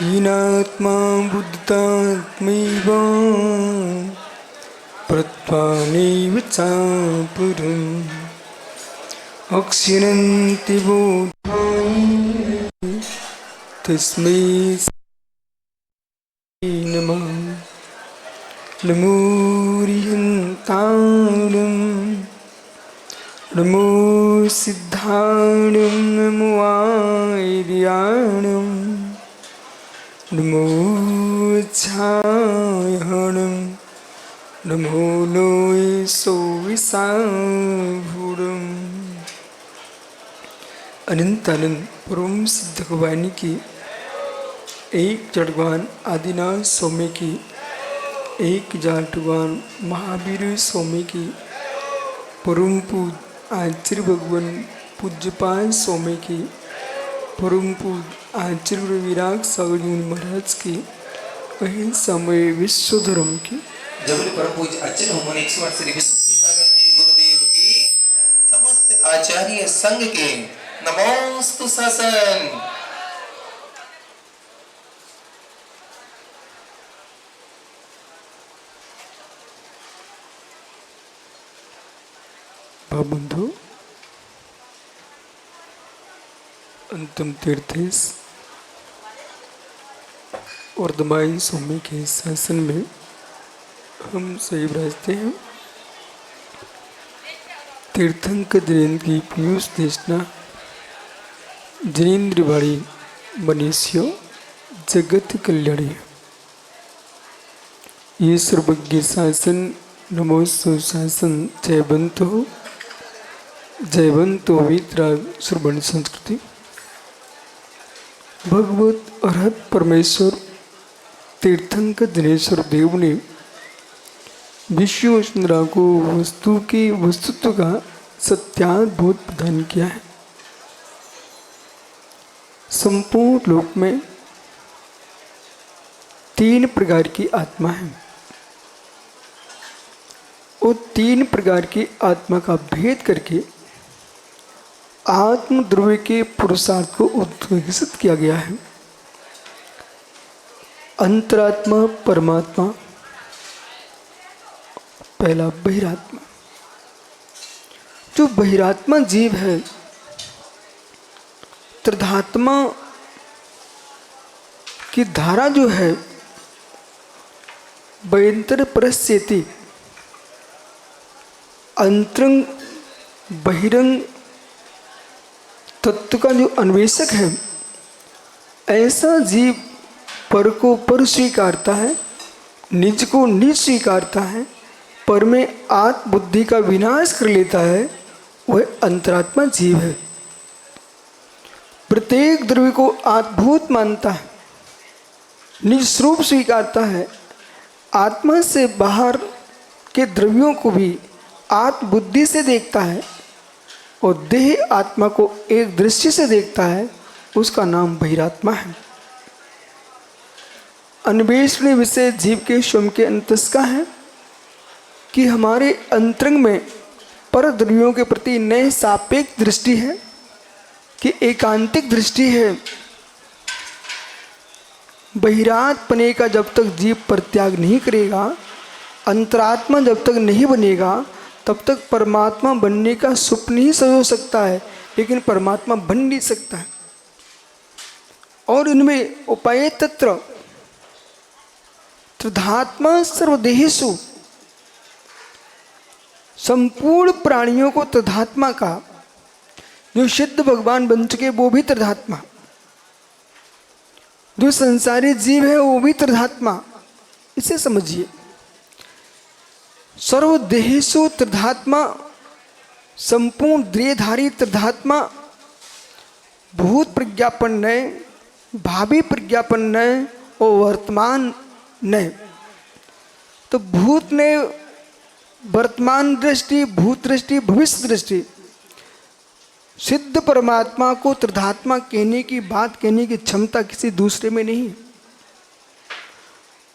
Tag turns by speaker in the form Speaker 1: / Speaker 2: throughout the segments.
Speaker 1: हीनात्मा बुद्धात्मैव प्रत्वानैव चापरम् अक्षिणन्ति बोधानि तस्मै नमः। नमो रिहन्ताणं नमो सिद्धाणं नमो आर्याणं नमो छायहणं नमो लोय सोविसाभूरम्। अनंत अनंत परम सिद्ध भगवान की एक जड़वान आदिनाथ स्वामी की एक जाटवान महावीर स्वामी की परम पूज आचार्य भगवान पूज्यपाल स्वामी की परम पूज आचार्य विराग सागर महाराज की वही समय विश्व धर्म की
Speaker 2: जबरी परम पूज आचार्य भगवान 108 श्री विश्व सागर जी गुरुदेव की समस्त आचार्य संघ के नमोस्तु शासन।
Speaker 1: बंधु अंतिम तीर्थेश वर्धमान स्वामी के शासन में हम सही विराजते हैं। तीर्थंकर जिनेन्द्र की पीयूष देशना जिनेन्द्र बाड़ी मनीष्यो जगत कल्याणी। ये सर्वज्ञ शासन नमोस्तु शासन जयवंतो वितराग श्रवण संस्कृति। भगवत अरहत परमेश्वर तीर्थंकर दिनेश्वर देव ने विश्व सुंदरा को वस्तु की वस्तुत्व का सत्याद्भुत प्रदान किया है। संपूर्ण लोक में 3 प्रकार की आत्मा है और 3 प्रकार की आत्मा का भेद करके आत्म ध्रुव के पुरुषार्थ को उद्घोषित किया गया है। अंतरात्मा परमात्मा, पहला बहिरात्मा। जो बहिरात्मा जीव है त्रिधात्मा की धारा जो है बहिंतर परस्येति अंतरंग बहिरंग तत्व का जो अन्वेषक है ऐसा जीव पर को पर स्वीकारता है, निज को निज स्वीकारता है, पर में आत्म बुद्धि का विनाश कर लेता है, वह अंतरात्मा जीव है। प्रत्येक द्रव्य को आत्मभूत मानता है, निज स्वरूप स्वीकारता है, आत्मा से बाहर के द्रव्यों को भी आत्म बुद्धि से देखता है और देह आत्मा को एक दृष्टि से देखता है, उसका नाम बहिरात्मा है। अन्वेषणीय विषय जीव के स्वयं के अंतस का है कि हमारे अंतरंग में पर द्रव्यों के प्रति नए सापेक्ष दृष्टि है कि एकांतिक दृष्टि है। बहिरात्मने का जब तक जीव परित्याग नहीं करेगा, अंतरात्मा जब तक नहीं बनेगा, तब तक परमात्मा बनने का स्वप्न ही सजो सकता है, लेकिन परमात्मा बन नहीं सकता है। और इनमें उपाय तत्र त्रिधात्मा सर्वदेहेषु, संपूर्ण प्राणियों को त्रिधात्मा का, जो सिद्ध भगवान बन चुके वो भी त्रिधात्मा, जो संसारी जीव है वो भी त्रिधात्मा। इसे समझिए, सर्वदेहेषु त्रिधात्मा, संपूर्ण देहधारी त्रिधात्मा, भूत प्रज्ञापन नय, भावी प्रज्ञापन नय और वर्तमान नय। तो भूत ने वर्तमान दृष्टि, भूत दृष्टि, भविष्य दृष्टि, सिद्ध परमात्मा को त्रिधात्मा कहने की बात कहने की क्षमता किसी दूसरे में नहीं।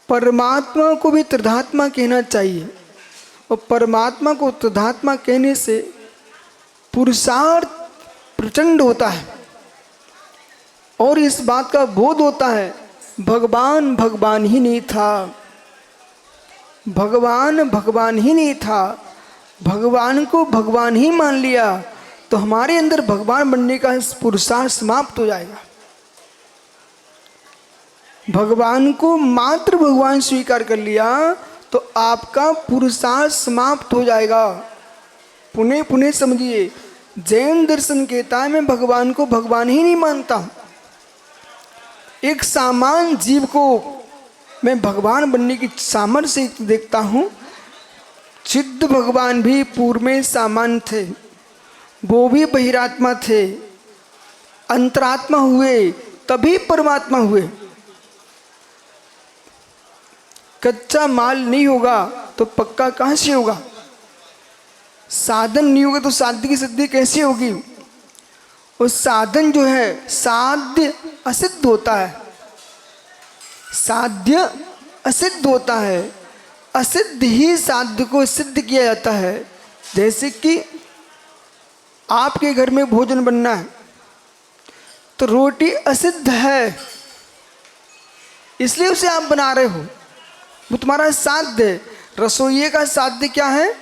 Speaker 1: परमात्मा को भी त्रिधात्मा कहना चाहिए, और परमात्मा को त्रिधात्मा कहने से पुरुषार्थ प्रचंड होता है, और इस बात का बोध होता है भगवान भगवान ही नहीं था, भगवान भगवान ही नहीं था, भगवान को भगवान ही मान लिया तो हमारे अंदर भगवान बनने का पुरुषार्थ समाप्त हो जाएगा। भगवान को मात्र भगवान स्वीकार कर लिया तो आपका पुरुषार्थ समाप्त हो जाएगा। पुनः पुनः समझिए, जैन दर्शन कहता है मैं भगवान को भगवान ही नहीं मानता। एक सामान्य जीव को मैं भगवान बनने की सामर्थ्य से देखता हूँ। सिद्ध भगवान भी पूर्व में सामान्य थे, वो भी बहिरात्मा थे, अंतरात्मा हुए तभी परमात्मा हुए। कच्चा माल नहीं होगा तो पक्का कहाँ से होगा? साधन नहीं होगा तो साध्य की सिद्धि कैसे होगी? और साधन जो है साध्य असिद्ध होता है, साध्य असिद्ध होता है, असिद्ध ही साध्य को सिद्ध किया जाता है। जैसे कि आपके घर में भोजन बनना है तो रोटी असिद्ध है, इसलिए उसे आप बना रहे हो, वो तुम्हारा साध्य है। रसोइये का साध्य क्या है?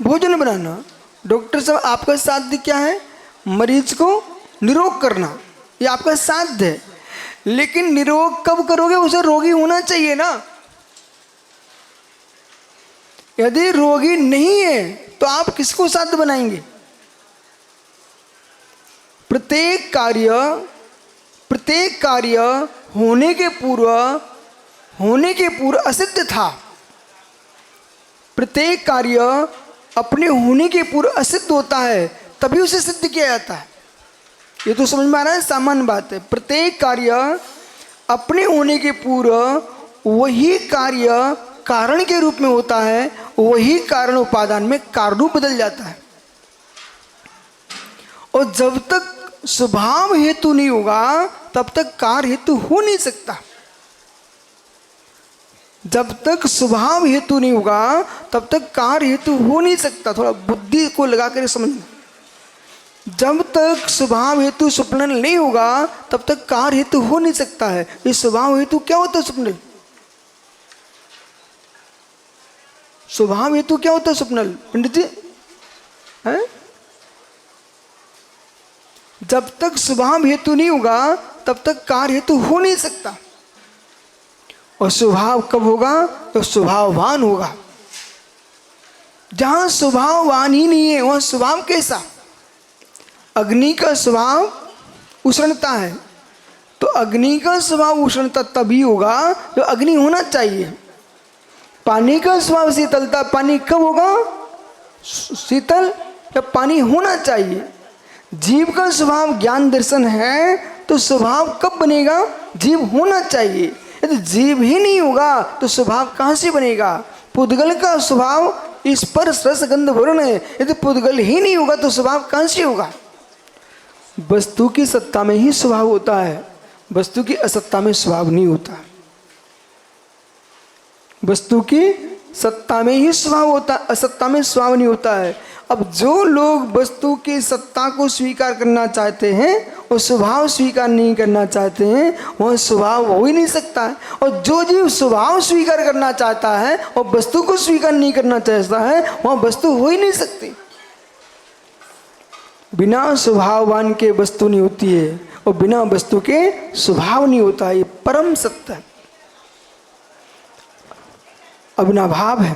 Speaker 1: भोजन बनाना। डॉक्टर साहब आपका साध्य क्या है? मरीज को निरोग करना, ये आपका साध्य है। लेकिन निरोग कब करोगे? उसे रोगी होना चाहिए ना। यदि रोगी नहीं है तो आप किसको साध्य बनाएंगे? प्रत्येक कार्य होने के पूर्व असिद्ध था। प्रत्येक कार्य अपने होने के पूर्व असिद्ध होता है, तभी उसे सिद्ध किया जाता है। ये तो समझ में आ रहा है, सामान्य बात है। प्रत्येक कार्य अपने होने के पूर्व वही कार्य कारण के रूप में होता है, वही कारण उपादान में कारण रूप बदल जाता है। और जब तक स्वभाव हेतु नहीं होगा तब तक कार्य हेतु हो नहीं सकता। जब तक स्वभाव हेतु नहीं होगा तब तक कार्य हेतु हो नहीं सकता। थोड़ा बुद्धि को लगा कर समझना। जब तक स्वभाव हेतु स्वप्न नहीं होगा तब तक कार्य हेतु हो नहीं सकता है। ये स्वभाव हेतु क्या होता है? स्वप्न स्वभाव हेतु क्या होता है? स्वप्नल पंडित जी है? जब तक स्वभाव हेतु नहीं होगा तब तक कार्य हेतु हो नहीं सकता। और स्वभाव कब होगा? तो स्वभाववान होगा। जहां स्वभाववान ही नहीं है वहां स्वभाव कैसा? अग्नि का स्वभाव उष्णता है, तो अग्नि का स्वभाव उष्णता तभी होगा जो अग्नि होना चाहिए। पानी का स्वभाव शीतलता, पानी कब होगा? शीतल जब पानी होना चाहिए। जीव का स्वभाव ज्ञान दर्शन है तो स्वभाव कब बनेगा? जीव होना चाहिए। यदि जीव ही नहीं होगा तो स्वभाव कहाँ से बनेगा? पुद्गल का स्वभाव स्पर्श रस गंध वर्ण है, यदि पुद्गल ही नहीं होगा तो स्वभाव कहाँ से होगा? वस्तु की सत्ता में ही स्वभाव होता है, वस्तु की असत्ता में स्वभाव नहीं होता। वस्तु की सत्ता में ही स्वभाव होता है, असत्ता में स्वभाव नहीं होता है। अब जो लोग वस्तु की सत्ता को स्वीकार करना चाहते हैं और स्वभाव स्वीकार नहीं करना चाहते हैं, वह स्वभाव हो ही नहीं सकता है। और जो जीव स्वभाव स्वीकार करना चाहता है और वस्तु को स्वीकार नहीं करना चाहता है, वह वस्तु हो ही नहीं सकती। बिना स्वभाववान के वस्तु नहीं होती है और बिना वस्तु के स्वभाव नहीं होता है। ये परम सत्य है, अविनाभाव है।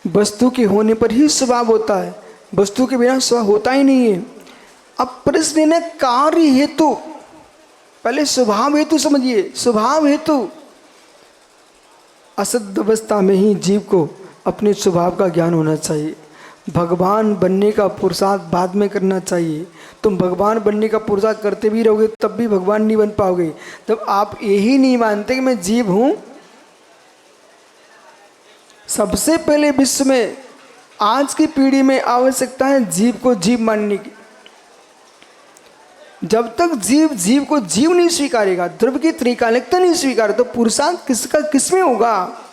Speaker 1: वस्तु के होने पर ही स्वभाव होता है, वस्तु के बिना स्वभाव होता ही नहीं है। अब प्रश्न है कार्य हेतु, पहले स्वभाव हेतु समझिए। स्वभाव हेतु असद्ध अवस्था में ही जीव को अपने स्वभाव का ज्ञान होना चाहिए। भगवान बनने का पुरुषार्थ बाद में करना चाहिए। तुम भगवान बनने का पुरुषार्थ करते भी रहोगे तब भी भगवान नहीं बन पाओगे। जब आप यही नहीं मानते कि मैं जीव हूँ। सबसे पहले विश्व में आज की पीढ़ी में आवश्यकता है जीव को जीव मानने की। जब तक जीव जीव को जीव नहीं स्वीकारेगा, द्रव्य की त्रिकालिकता नहीं स्वीकार, तो पुरुषार्थ किसका किसमें होगा?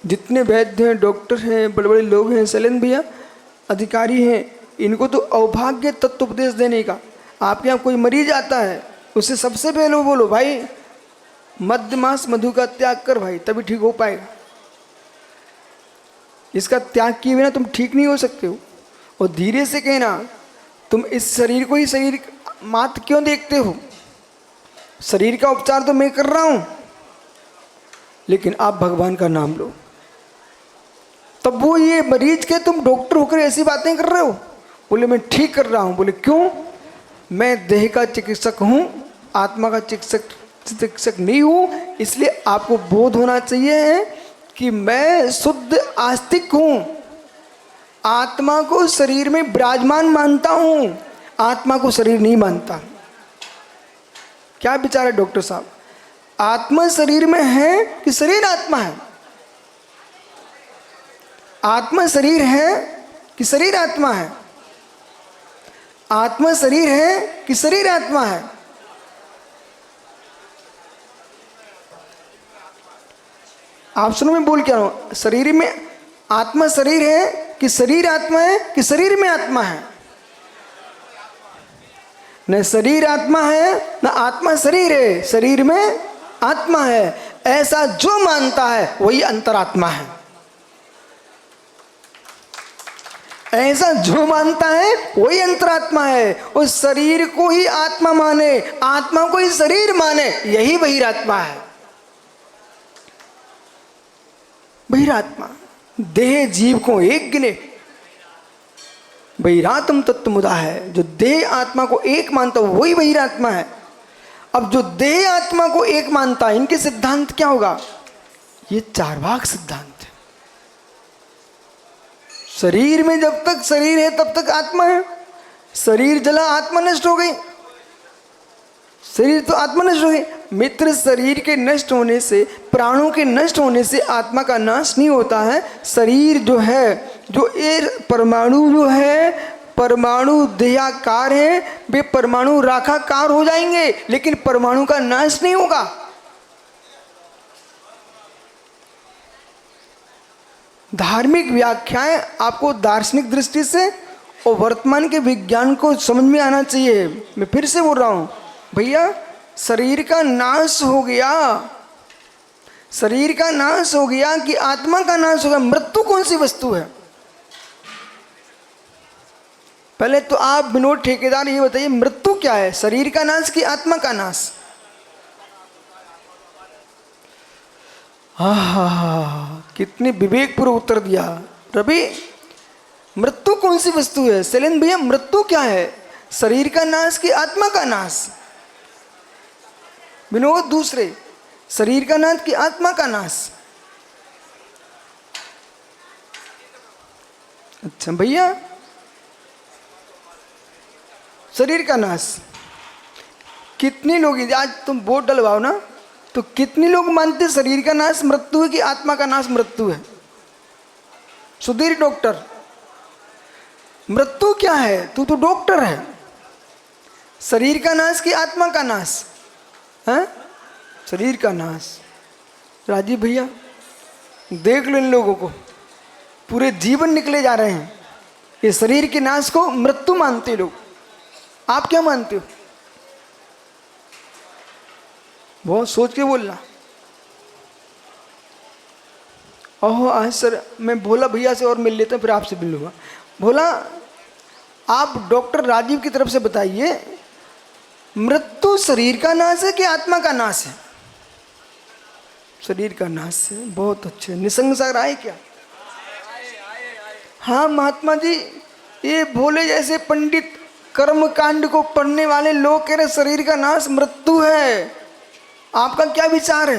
Speaker 1: जितने वैद्य हैं, डॉक्टर हैं, बड़े बड़े लोग हैं, शैलेंद्र भैया अधिकारी हैं, इनको तो अवभाग्य तत्वोपदेश देने का। आपके यहाँ कोई मरीज आता है, उससे सबसे पहले बोलो भाई मध्य मास मधु का त्याग कर भाई, तभी ठीक हो पाएगा। इसका त्याग किए बिना तुम ठीक नहीं हो सकते हो। और धीरे से कहना, तुम इस शरीर को ही शरीर मात्र क्यों देखते हो? शरीर का उपचार तो मैं कर रहा हूं, लेकिन आप भगवान का नाम लो। तब वो ये मरीज के, तुम डॉक्टर होकर ऐसी बातें कर रहे हो? बोले मैं ठीक कर रहा हूं। बोले क्यों? मैं देह का चिकित्सक हूं, आत्मा का चिकित्सक नहीं हूं। इसलिए आपको बोध होना चाहिए कि मैं शुद्ध आस्तिक हूं, आत्मा को शरीर में विराजमान मानता हूं, आत्मा को शरीर नहीं मानता। क्या विचार है डॉक्टर साहब? आत्मा शरीर में है कि शरीर आत्मा है? आत्मा शरीर है कि शरीर आत्मा है? आत्मा शरीर है कि शरीर आत्मा है? आप सुनो मैं बोल क्या रहा हूं। शरीर में आत्मा शरीर है कि शरीर आत्मा है कि शरीर में आत्मा है? न शरीर आत्मा है न आत्मा शरीर है, शरीर में आत्मा है। ऐसा जो मानता है वही अंतरात्मा है। ऐसा जो मानता है वही अंतरात्मा है। उस शरीर को ही आत्मा माने, आत्मा को ही शरीर माने, यही बहिरात्मा है। बहिरात्मा देह जीव को एक गिने, बहिरात्म तत्वमुदा है। जो देह आत्मा को एक मानता हो वही बहिरात्मा है। अब जो देह आत्मा को एक मानता है, इनके सिद्धांत क्या होगा? ये चार्वाक सिद्धांत है। शरीर में जब तक शरीर है तब तक आत्मा है। शरीर जला आत्मा नष्ट हो गई, शरीर तो आत्मा नष्ट हो गई। मित्र, शरीर के नष्ट होने से, प्राणों के नष्ट होने से आत्मा का नाश नहीं होता है। शरीर जो है, जो ये परमाणु जो है, परमाणु देहाकार है, वे परमाणु राखाकार हो जाएंगे, लेकिन परमाणु का नाश नहीं होगा। धार्मिक व्याख्याएं आपको दार्शनिक दृष्टि से और वर्तमान के विज्ञान को समझ में आना चाहिए। मैं फिर से बोल रहा हूं भैया, शरीर का नाश हो गया, शरीर का नाश हो गया कि आत्मा का नाश हो गया? मृत्यु कौन सी वस्तु है? पहले तो आप विनोद ठेकेदार ये बताइए, मृत्यु क्या है? शरीर का नाश कि आत्मा का नाश? कितने विवेकपूर्वक उत्तर दिया रवि। मृत्यु कौन सी वस्तु है? शैलेंद्र भैया मृत्यु क्या है? शरीर का नाश कि आत्मा का नाश? विनोद दूसरे, शरीर का नाश कि आत्मा का नाश? अच्छा भैया, शरीर का नाश। कितने लोग, आज तुम वोट डलवाओ ना, तो कितने लोग मानते शरीर का नाश मृत्यु है कि आत्मा का नाश मृत्यु है? सुधीर डॉक्टर, मृत्यु क्या है? तू तो डॉक्टर है। शरीर का नाश कि आत्मा का नाश है? शरीर का नाश। राजीव भैया देख लो इन लोगों को, पूरे जीवन निकले जा रहे हैं, ये शरीर के नाश को मृत्यु मानते लोग। आप क्या मानते हो? बहुत सोच के बोलना। ओहो आज सर, मैं भोला भैया से और मिल लेता हूँ, फिर आपसे मिल लूँगा। भोला, आप डॉक्टर राजीव की तरफ से बताइए, मृत्यु शरीर का नाश है कि आत्मा का नाश है? शरीर का नाश है। बहुत अच्छे। निसंग सा राय क्या? हाँ महात्मा जी, ये भोले जैसे पंडित कर्म कांड को पढ़ने वाले लोग कह रहे शरीर का नाश मृत्यु है। आपका क्या विचार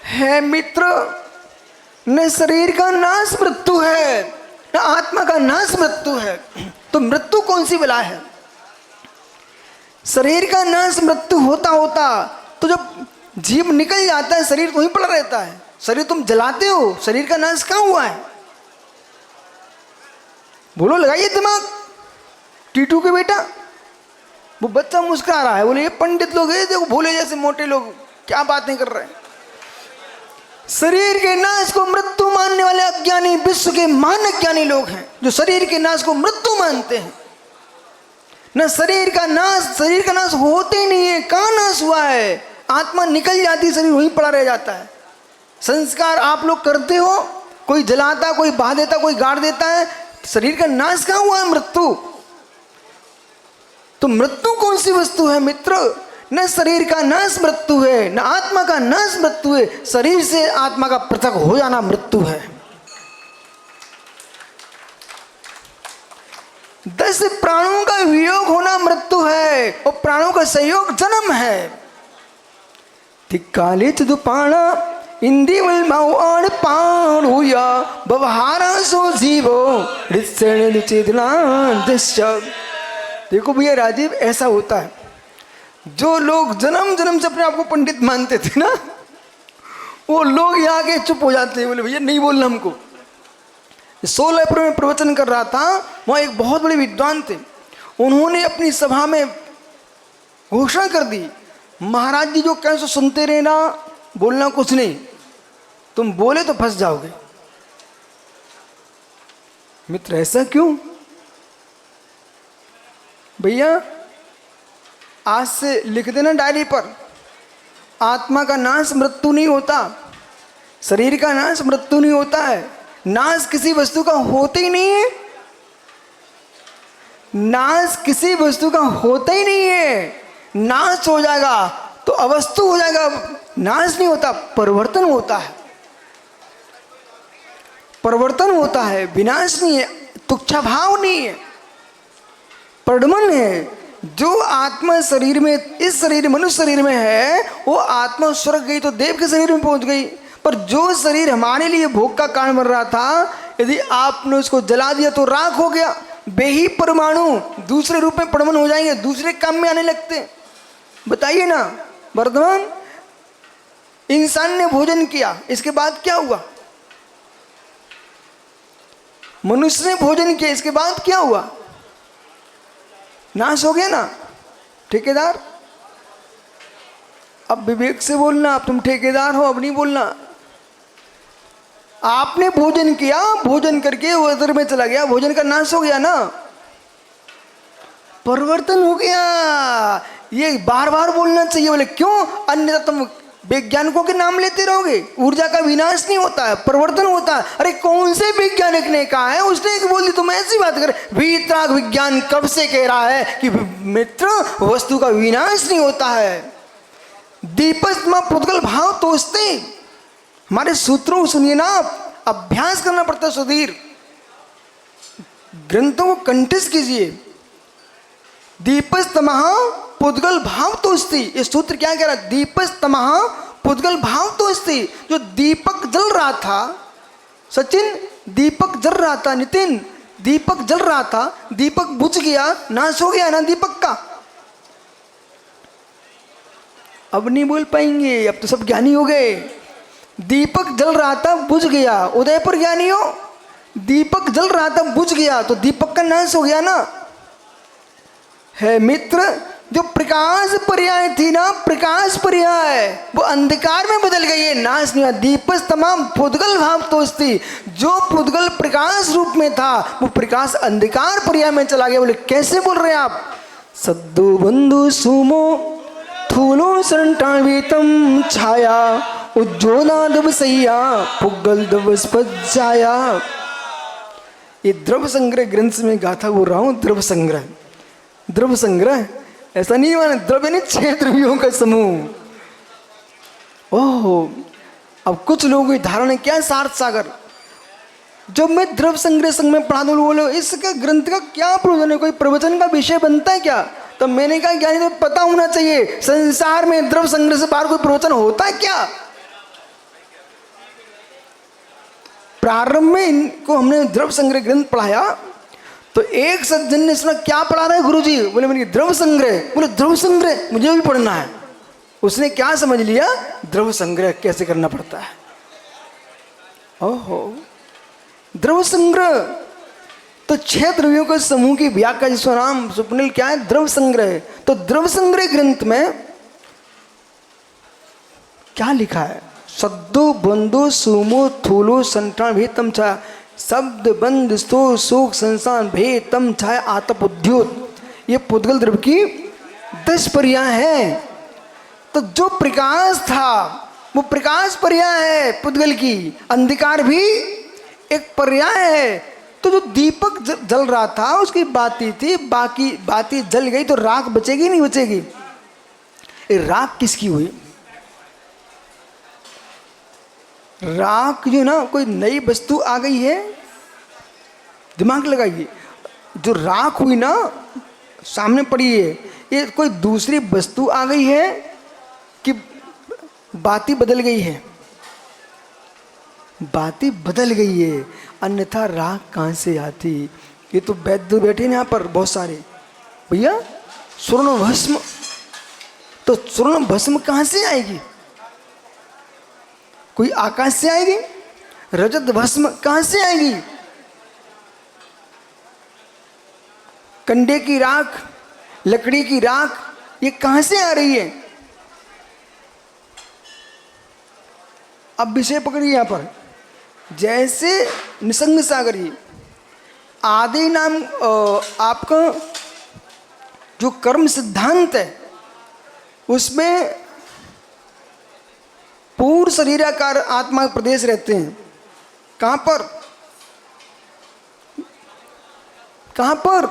Speaker 1: है मित्र? न शरीर का नाश मृत्यु है, न आत्मा का नाश मृत्यु है, तो मृत्यु कौन सी बला है? शरीर का नाश मृत्यु होता होता तो जब जीव निकल जाता है, शरीर वहीं पड़ा रहता है। शरीर तुम जलाते हो, शरीर का नाश कहाँ हुआ है? बोलो, लगाइए दिमाग। टीटू के बेटा, वो बच्चा मुस्कुरा रहा है, बोले ये पंडित लोग हैं, देखो भोले जैसे मोटे लोग क्या बातें कर रहे हैं। शरीर के नाश को मृत्यु मानने वाले अज्ञानी विश्व के महान अज्ञानी लोग हैं, जो शरीर के नाश को मृत्यु मानते हैं। न शरीर का नाश होते ही नहीं है। कहाँ नाश हुआ है? आत्मा निकल जाती है, शरीर वहीं पड़ा रह जाता है। संस्कार आप लोग करते हो, कोई जलाता, कोई बहा देता, कोई गाड़ देता है, शरीर का नाश कहाँ हुआ है? मृत्यु। तो मृत्यु कौन सी वस्तु है मित्र? न शरीर का नाश मृत्यु है, न आत्मा का नाश मृत्यु है। शरीर से आत्मा का पृथक हो जाना मृत्यु है। 10 प्राणों का वियोग होना मृत्यु है, और प्राणों का संयोग जन्म है। तिकाले चुदुपाणा इंदिवल माउआण पाणुया बवहारा सो जीवो रित्सण चेतना दृश्य। देखो भैया राजीव, ऐसा होता है, जो लोग जन्म जन्म से अपने आप को पंडित मानते थे ना, वो लोग यहाँ आके चुप हो जाते हैं, बोले भैया नहीं बोलना हमको। 16 अप्रैल में प्रवचन कर रहा था, वहाँ एक बहुत बड़े विद्वान थे, उन्होंने अपनी सभा में घोषणा कर दी, महाराज जी जो कहें सो सुनते रहना, बोलना कुछ नहीं, तुम बोले तो फंस जाओगे। मित्र ऐसा क्यों? भैया आज से लिख देना डायरी पर, आत्मा का नाश मृत्यु नहीं होता, शरीर का नाश मृत्यु नहीं होता है। नाश किसी वस्तु का होता ही नहीं है, नाश किसी वस्तु का होता ही नहीं है। नाश हो जाएगा तो अवस्तु हो जाएगा, नाश नहीं होता, परिवर्तन होता है। परिवर्तन होता है, विनाश नहीं है, तुच्छा भाव नहीं है, परमन है। जो आत्मा शरीर में, इस शरीर मनुष्य शरीर में है, वो आत्मा स्वर्ग गई तो देव के शरीर में पहुंच गई। पर जो शरीर हमारे लिए भोग का कारण बन रहा था, यदि आपने उसको जला दिया तो राख हो गया। बेही परमाणु दूसरे रूप में परमन हो जाएंगे, दूसरे काम में आने लगते। बताइए ना, वर्तमान इंसान ने भोजन किया, इसके बाद क्या हुआ? मनुष्य ने भोजन किया, इसके बाद क्या हुआ? नाश हो गया ना। ठेकेदार, अब विवेक से बोलना, अब तुम ठेकेदार हो, अब नहीं बोलना। आपने भोजन किया, भोजन करके वो अदर में चला गया, भोजन का नाश हो गया ना, परिवर्तन हो गया। ये बार बार बोलना चाहिए। बोले क्यों? अन्यथा तुम वैज्ञानिकों के नाम लेते रहोगे। ऊर्जा का विनाश नहीं होता है, परिवर्तन होता है। अरे कौन से वैज्ञानिक ने कहा है? उसने एक बोल दी, तुम ऐसी बात कर। वीतराग विज्ञान कब से कह रहा है कि मित्र वस्तु का विनाश नहीं होता है। दीपस्मा पुद्गल भाव तोस्ते, हमारे सूत्रों सुनिए ना, अभ्यास करना पड़ता है सुधीर, ग्रंथों को कंठस्थ कीजिए। दीपस्तमः पुद्गल भाव तोस्ति, ये सूत्र क्या कह रहा है? दीपस्तमः पुद्गल भाव तोस्ति। जो दीपक जल रहा था, सचिन दीपक जल रहा था, नितिन दीपक जल रहा था, दीपक बुझ गया, नाश हो गया ना दीपक का। अब नहीं बोल पाएंगे, अब तो सब ज्ञानी हो गए। दीपक जल रहा था, बुझ गया, उदयपुर ज्ञानी हो। दीपक जल रहा था, बुझ गया, तो दीपक का नाश हो गया ना। है मित्र, जो प्रकाश पर्याय थी ना, प्रकाश पर्याय वो अंधकार में बदल गई है, नाश नहीं हुआ। दीपस तमाम पुद्गल भाव तोस्ती, जो पुद्गल प्रकाश रूप में था वो प्रकाश अंधकार पर्याय में चला गया। बोले कैसे बोल रहे हैं आप? सद्दु बंधु सुमो थूलो संटावीतम छाया उज्ज्वला दवसैया पुग्गल दवस्पज्जाया। ये द्रव्य संग्रह ग्रंथ में गाथा बोल रहा हूँ। द्रव्य संग्रह, द्रव्य संग्रह ऐसा नहीं माना, द्रव्य नहीं, 6 द्रव्यों का समूह। ओह, अब कुछ लोगों की धारणा है क्या? सार्थ सागर, जब मैं द्रव्य संग्रह संघ में पढ़ा दूँ, बोलो इसका ग्रंथ का क्या प्रयोजन है? कोई प्रवचन का विषय बनता है क्या? तो मैंने कहा ज्ञानी तो पता होना चाहिए, संसार में द्रव्य संग्रह से बाहर कोई प्रवचन होता है क्या? प्रारंभ में इनको हमने द्रव्य संग्रह ग्रंथ पढ़ाया, तो एक सज्जन ने सुना क्या पढ़ा रहे हैं गुरुजी? बोले मेरी द्रव्य संग्रह। बोले द्रव्य संग्रह मुझे भी पढ़ना है। उसने क्या समझ लिया, द्रव्य संग्रह कैसे करना पड़ता है। ओहो, द्रव्य संग्रह, तो 6 द्रव्यों के समूह की व्याख्या जिसका नाम स्वप्निल क्या है, द्रव्य संग्रह। तो द्रव्य संग्रह ग्रंथ में क्या लिखा है, सद्दो बंधु सुमो थूलो संठान भेतम छाया, शब्द बंध स्तो सुख संसान भेतम छाया आतप उद्योत। ये पुद्गल द्रव्य की 10 पर्याय है। तो जो प्रकाश था वो प्रकाश पर्याय है पुद्गल की, अंधकार भी एक पर्याय है। तो जो दीपक जल रहा था उसकी बाती थी, बाकी बाती जल गई तो राख बचेगी नहीं बचेगी। राख किसकी हुई, राख जो ना कोई नई वस्तु आ गई है, दिमाग लगाइए। जो राख हुई ना सामने पड़ी है, ये कोई दूसरी वस्तु आ गई है कि बाती बदल गई है, बाती बदल गई है, अन्यथा राख कहाँ से आती। ये तो वैद्य बैठे ना यहाँ पर बहुत सारे, भैया स्वर्ण भस्म, तो स्वर्ण भस्म कहाँ से आएगी, कोई आकाश से आएगी। रजत भस्म कहाँ से आएगी, कंडे की राख, लकड़ी की राख, ये कहाँ से आ रही है। अब विषय पकड़िए यहाँ पर, जैसे निसंग सागर जी आदि नाम आपका जो कर्म सिद्धांत है उसमें पूर्ण शरीराकार आत्मा के प्रदेश रहते हैं। कहाँ पर, कहाँ पर,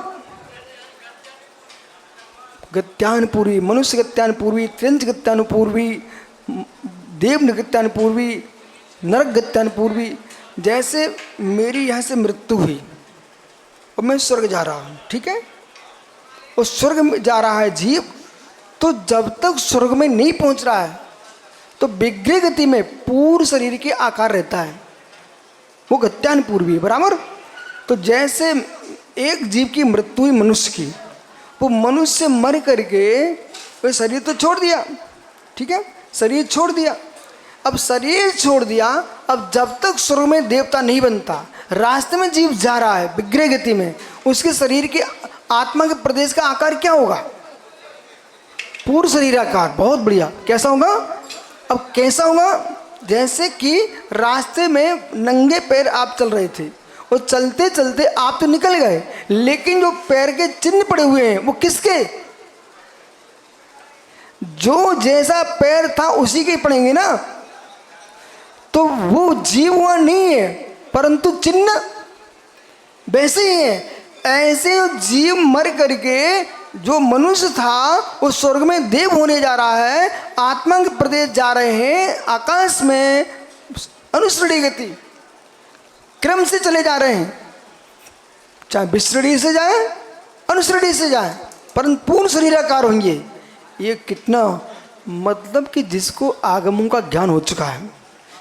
Speaker 1: गत्यान पूर्वी, मनुष्य गत्यान पूर्वी, त्रिंच गत्यान पूर्वी, देव गत्यान पूर्वी, नरक गत्यान पूर्वी। जैसे मेरी यहाँ से मृत्यु हुई और मैं स्वर्ग जा रहा हूँ, ठीक है, और स्वर्ग में जा रहा है जीव, तो जब तक स्वर्ग में नहीं पहुँच रहा है तो विग्रह गति में पूर्ण शरीर के आकार रहता है, वो गत्यान पूर्वी बराबर। तो जैसे एक जीव की मृत्यु हुई मनुष्य की, वो मनुष्य मर करके वो शरीर तो छोड़ दिया, ठीक है, शरीर छोड़ दिया। अब शरीर छोड़ दिया, अब जब तक स्वर्ग में देवता नहीं बनता, रास्ते में जीव जा रहा है विग्रह गति में, उसके शरीर के आत्मा के प्रदेश का आकार क्या होगा, पूर्ण शरीर आकार। बहुत बढ़िया, कैसा होगा, अब कैसा होगा, जैसे कि रास्ते में नंगे पैर आप चल रहे थे और चलते चलते आप तो निकल गए, लेकिन जो पैर के चिन्ह पड़े हुए हैं वो किसके, जो जैसा पैर था उसी के पड़ेंगे ना, तो वो जीव वहाँ नहीं है परंतु चिन्ह वैसे ही है। ऐसे जीव मर करके जो मनुष्य था वो स्वर्ग में देव होने जा रहा है, आत्मा के प्रदेश जा रहे हैं, आकाश में अनुश्रणी गति क्रम से चले जा रहे हैं, चाहे विश्रणी से जाए अनुश्रणी से जाए, परंतु पूर्ण शरीराकार होंगे। ये कितना मतलब कि जिसको आगमों का ज्ञान हो चुका है,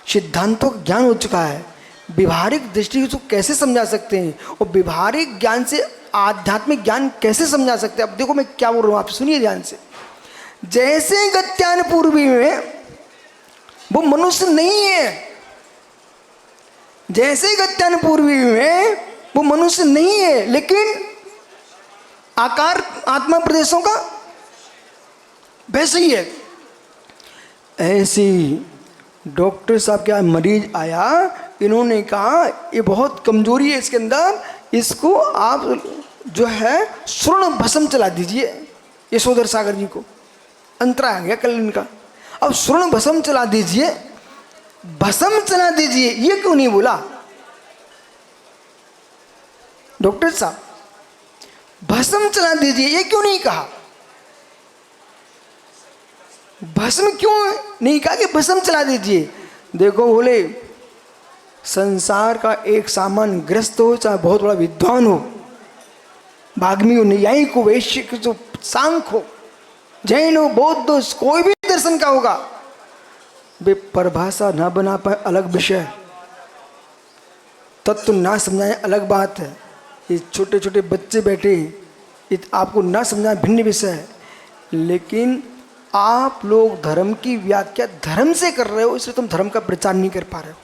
Speaker 1: सिद्धांतों का ज्ञान हो चुका है, व्यवहारिक दृष्टि से कैसे समझा सकते हैं और व्यवहारिक ज्ञान से आध्यात्मिक ज्ञान कैसे समझा सकते हैं। अब देखो मैं क्या बोल रहा हूँ, आप सुनिए ध्यान से। जैसे गत्यान पूर्वी में वो मनुष्य नहीं है, जैसे गत्यान पूर्वी में वो मनुष्य नहीं है, लेकिन आकार आत्मा प्रदेशों का वैसे ही है। ऐसी डॉक्टर साहब क्या मरीज आया, इन्होंने कहा ये बहुत कमजोरी है इसके अंदर, इसको आप जो है स्वर्ण भस्म चला दीजिए। यशोधर सागर जी को अंतरा आ गया कल इनका, अब स्वर्ण भस्म चला दीजिए, भस्म चला दीजिए, ये क्यों नहीं बोला डॉक्टर साहब, भस्म चला दीजिए ये क्यों नहीं कहा, भस्म क्यों नहीं कहा कि भस्म चला दीजिए। देखो बोले संसार का एक सामान्य ग्रस्त हो, चाहे बहुत बड़ा विद्वान हो, भागमी हो, न्यायिक हो, वैश्यिक हो, सांख हो, जैन हो, बौद्ध हो, कोई भी दर्शन का होगा, वे परिभाषा ना बना पाए अलग विषय, तत्व ना समझाए अलग बात है। ये छोटे छोटे बच्चे बैठे ये आपको ना समझाए भिन्न विषय है, लेकिन आप लोग धर्म की व्याख्या धर्म से कर रहे हो, इसलिए तुम धर्म का प्रचार नहीं कर पा रहे हो।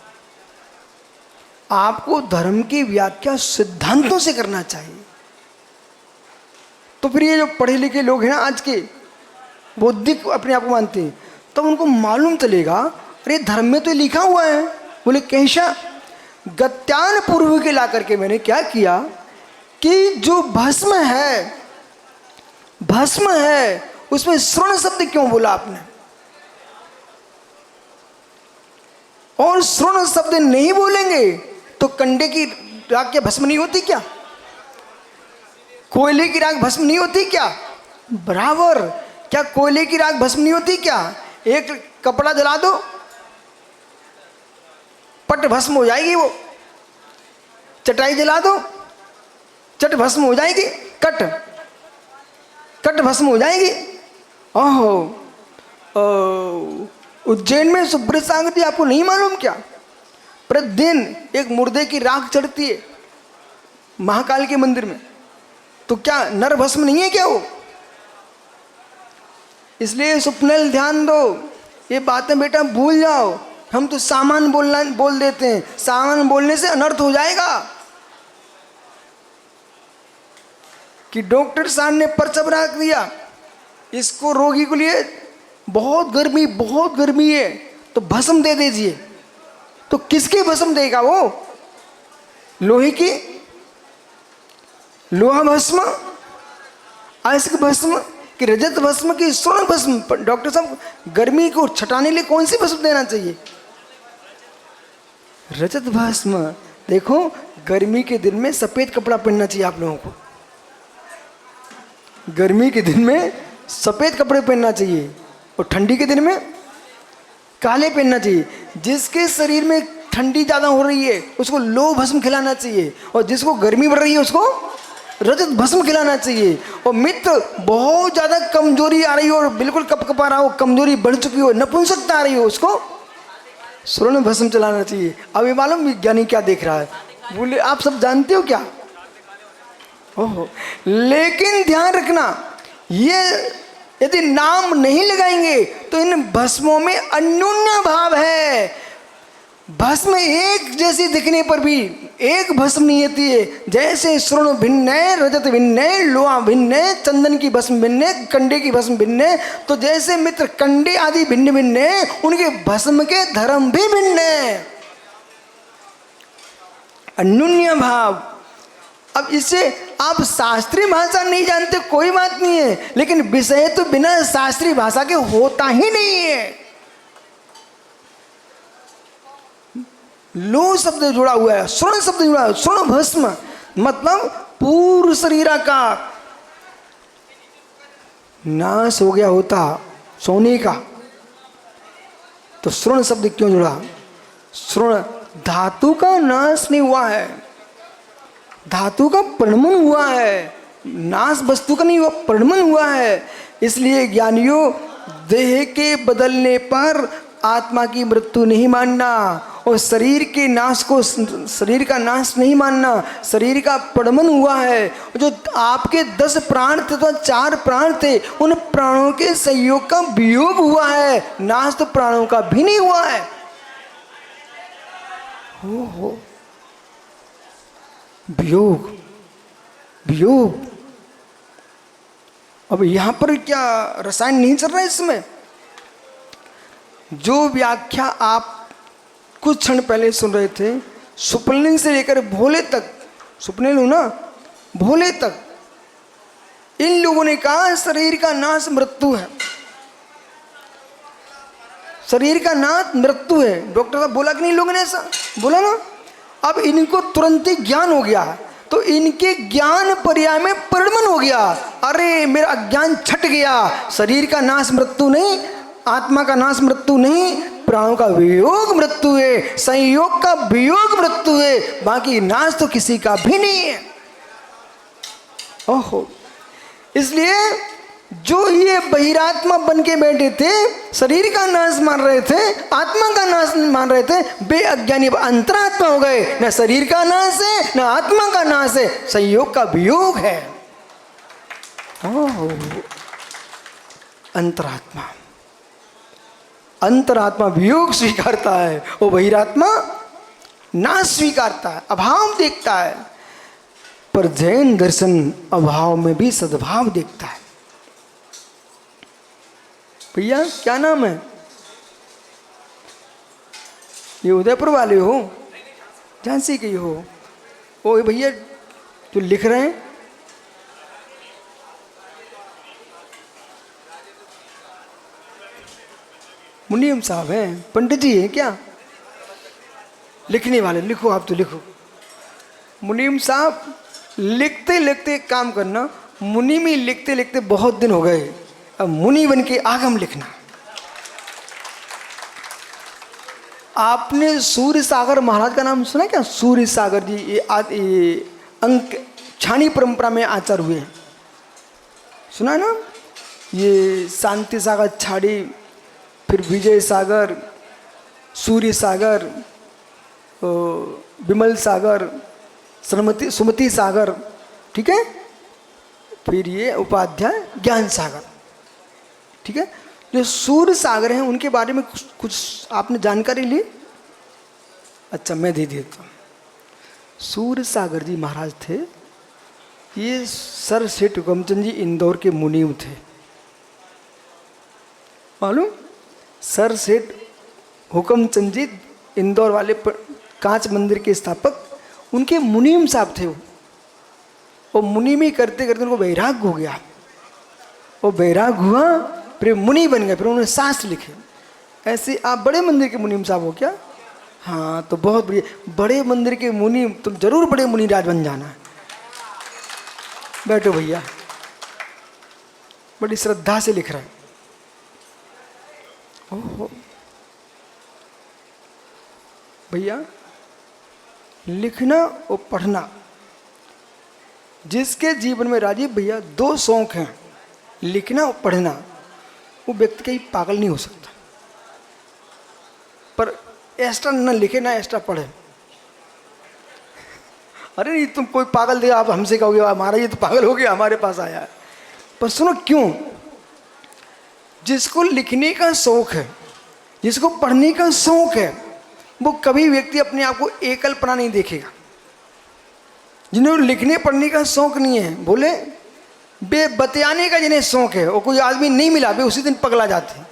Speaker 1: आपको धर्म की व्याख्या सिद्धांतों से करना चाहिए। तो फिर ये जो पढ़े लिखे लोग हैं ना आज के, बौद्धिक अपने आप को मानते हैं, तो उनको मालूम चलेगा अरे धर्म में तो लिखा हुआ है। बोले कैसा? गत्यान पूर्व के ला करके मैंने क्या किया कि जो भस्म है उसमें श्रवण शब्द क्यों बोला आपने? और श्रवण शब्द नहीं बोलेंगे तो कंडे की राख के भस्म नहीं होती क्या? कोयले की राख भस्म नहीं होती क्या? बराबर। क्या कोयले की राख भस्म नहीं होती क्या? एक कपड़ा जला दो, पट भस्म हो जाएगी। वो चटाई जला दो, चट भस्म हो जाएगी। कट भस्म हो जाएगी। ओहो, उज्जैन में सुब्रत सागर जी आपको नहीं मालूम क्या? प्रतिदिन एक मुर्दे की राख चढ़ती है महाकाल के मंदिर में। तो क्या नर भस्म नहीं है क्या वो? इसलिए स्वप्नल ध्यान दो, ये बातें बेटा भूल जाओ। हम तो सामान बोल देते हैं, सामान बोलने से अनर्थ हो जाएगा। कि डॉक्टर साहब ने पर्चा बना दिया, इसको रोगी के लिए बहुत गर्मी है तो भस्म दे दीजिए। तो किसकी भस्म देगा वो? लोहे की, लोहा भस्म, अयस्क भस्म कि रजत भस्म की स्वर्ण भस्म? डॉक्टर साहब गर्मी को छटाने लिए कौन सी भस्म देना चाहिए? रजत भस्म। देखो गर्मी के दिन में सफेद कपड़ा पहनना चाहिए आप लोगों को। गर्मी के दिन में सफेद कपड़े पहनना चाहिए और ठंडी के दिन में काले पहनना चाहिए। जिसके शरीर में ठंडी ज़्यादा हो रही है उसको लो भस्म खिलाना चाहिए, और जिसको गर्मी बढ़ रही है उसको रजत भस्म खिलाना चाहिए। और मित्र बहुत ज़्यादा कमजोरी आ रही हो और बिल्कुल कपकपा रहा हो, कमजोरी बढ़ चुकी हो, नपुंसकता आ रही हो, उसको स्वर्ण भस्म चलाना चाहिए। अब ये मालूम विज्ञानी क्या देख रहा है? बोले आप सब जानते हो क्या? ओहो, लेकिन ध्यान रखना, ये यदि नाम नहीं लगाएंगे तो इन भस्मों में अन्योन्य भाव है। भस्म एक जैसी दिखने पर भी एक भस्म नहीं होती है। जैसे स्वर्ण भिन्न है, रजत भिन्न है, लोहा भिन्न है, चंदन की भस्म भिन्न है, कंडे की भस्म भिन्न है, तो जैसे मित्र कंडे आदि भिन्न भिन्न है, उनके भस्म के धर्म भी भिन्न है। अन्योन्य भाव। अब इससे आप शास्त्रीय भाषा नहीं जानते कोई बात नहीं है, लेकिन विषय तो बिना शास्त्रीय भाषा के होता ही नहीं है। लो शब्द जुड़ा हुआ है, स्वर्ण शब्द जुड़ा है। स्वर्ण भस्म मतलब पूर्ण शरीर का नाश हो गया होता सोने का, तो स्वर्ण शब्द क्यों जुड़ा? स्वर्ण धातु का नाश नहीं हुआ है, धातु का परिणमन हुआ है, नाश वस्तु का नहीं हुआ, परिणमन हुआ है। इसलिए ज्ञानियों, देह के बदलने पर आत्मा की मृत्यु नहीं मानना और शरीर के नाश को शरीर का नाश नहीं मानना। शरीर का परिणमन हुआ है। जो आपके 10 प्राण थे तो 4 प्राण थे, उन प्राणों के संयोग का वियोग हुआ है, नाश तो प्राणों का भी नहीं हुआ है। हो वियोग, वियोग। अब यहां पर क्या रसायन नहीं चल रहा है इसमें? जो व्याख्या आप कुछ क्षण पहले सुन रहे थे, सुपलिंग से लेकर भोले तक, सुपलिंग ना भोले तक, इन लोगों ने कहा शरीर का नाश मृत्यु है, शरीर का नाश मृत्यु है। डॉक्टर साहब बोला कि नहीं, लोगों ने ऐसा बोला ना। अब इनको तुरंत ही ज्ञान हो गया, तो इनके ज्ञान पर्याय में परिणमन हो गया। अरे मेरा अज्ञान छट गया, शरीर का नाश मृत्यु नहीं, आत्मा का नाश मृत्यु नहीं, प्राणों का वियोग मृत्यु है, संयोग का वियोग मृत्यु है, बाकी नाश तो किसी का भी नहीं है। ओहो, इसलिए जो ये बहिरात्मा बन के बैठे थे, शरीर का नाश मान रहे थे, आत्मा का नाश मान रहे थे, बेअज्ञानी अंतरात्मा हो गए। न शरीर का नाश है, न आत्मा का नाश है, संयोग का वियोग है। अंतरात्मा। अंतरात्मा वियोग स्वीकारता है और बहिरात्मा ना स्वीकारता है, अभाव देखता है। पर जैन दर्शन अभाव में भी सद्भाव देखता है। भैया क्या नाम है? ये उदयपुर वाले हो, झांसी के हो? ओ भैया जो लिख रहे हैं, मुनीम साहब हैं, पंडित जी हैं क्या? लिखने वाले, लिखो आप तो लिखो। मुनीम साहब लिखते लिखते एक काम करना, मुनि में लिखते लिखते बहुत दिन हो गए, अब मुनि बन के आगम लिखना। आपने सूर्य सागर महाराज का नाम सुना क्या? सूर्य सागर जी ये अंक छाणी परंपरा में आचार्य हुए हैं, सुना ना? ये शांति सागर छाड़ी, फिर विजय सागर, सूर्य सागर, विमल सागर, सुमति सागर, ठीक है? फिर ये उपाध्याय ज्ञान सागर, ठीक है? जो सूर्य सागर हैं उनके बारे में कुछ आपने जानकारी ली? अच्छा मैं दे देता हूँ। सूर्य सागर जी महाराज थे, ये सर सेठ हुकमचंद जी इंदौर के मुनीम थे, मालूम? सर सेठ हुकमचंद जी इंदौर वाले कांच मंदिर के स्थापक, उनके मुनीम साहब थे वो। और मुनीमी करते करते उनको वैराग्य हो गया, वो वैराग्य हुआ, फिर मुनि बन गए, फिर उन्होंने शास्त्र लिखे। ऐसे आप बड़े मंदिर के मुनीम साहब हो क्या? हाँ तो बहुत बढ़िया, बड़े मंदिर के मुनि, तुम जरूर बड़े मुनि राज बन जाना। बैठो भैया, बड़ी श्रद्धा से लिख रहे हैं। ओहो भैया, लिखना और पढ़ना, जिसके जीवन में राजीव भैया दो शौक हैं, लिखना और पढ़ना, वो व्यक्ति कहीं पागल नहीं हो सकता। पर एक्स्ट्रा न लिखे ना एक्स्ट्रा पढ़े। अरे नहीं, तुम कोई पागल दे, आप हमसे कहोगे हमारा ये तो पागल हो गया, हमारे पास आया है। पर सुनो क्यों? जिसको लिखने का शौक है, जिसको पढ़ने का शौक है, वो कभी व्यक्ति अपने आप को एकलपना नहीं देखेगा। जिन्हें लिखने पढ़ने का शौक नहीं है, बोले बे बतियाने का जिन्हें शौक है, वो कोई आदमी नहीं मिला बे उसी दिन पगला जाते।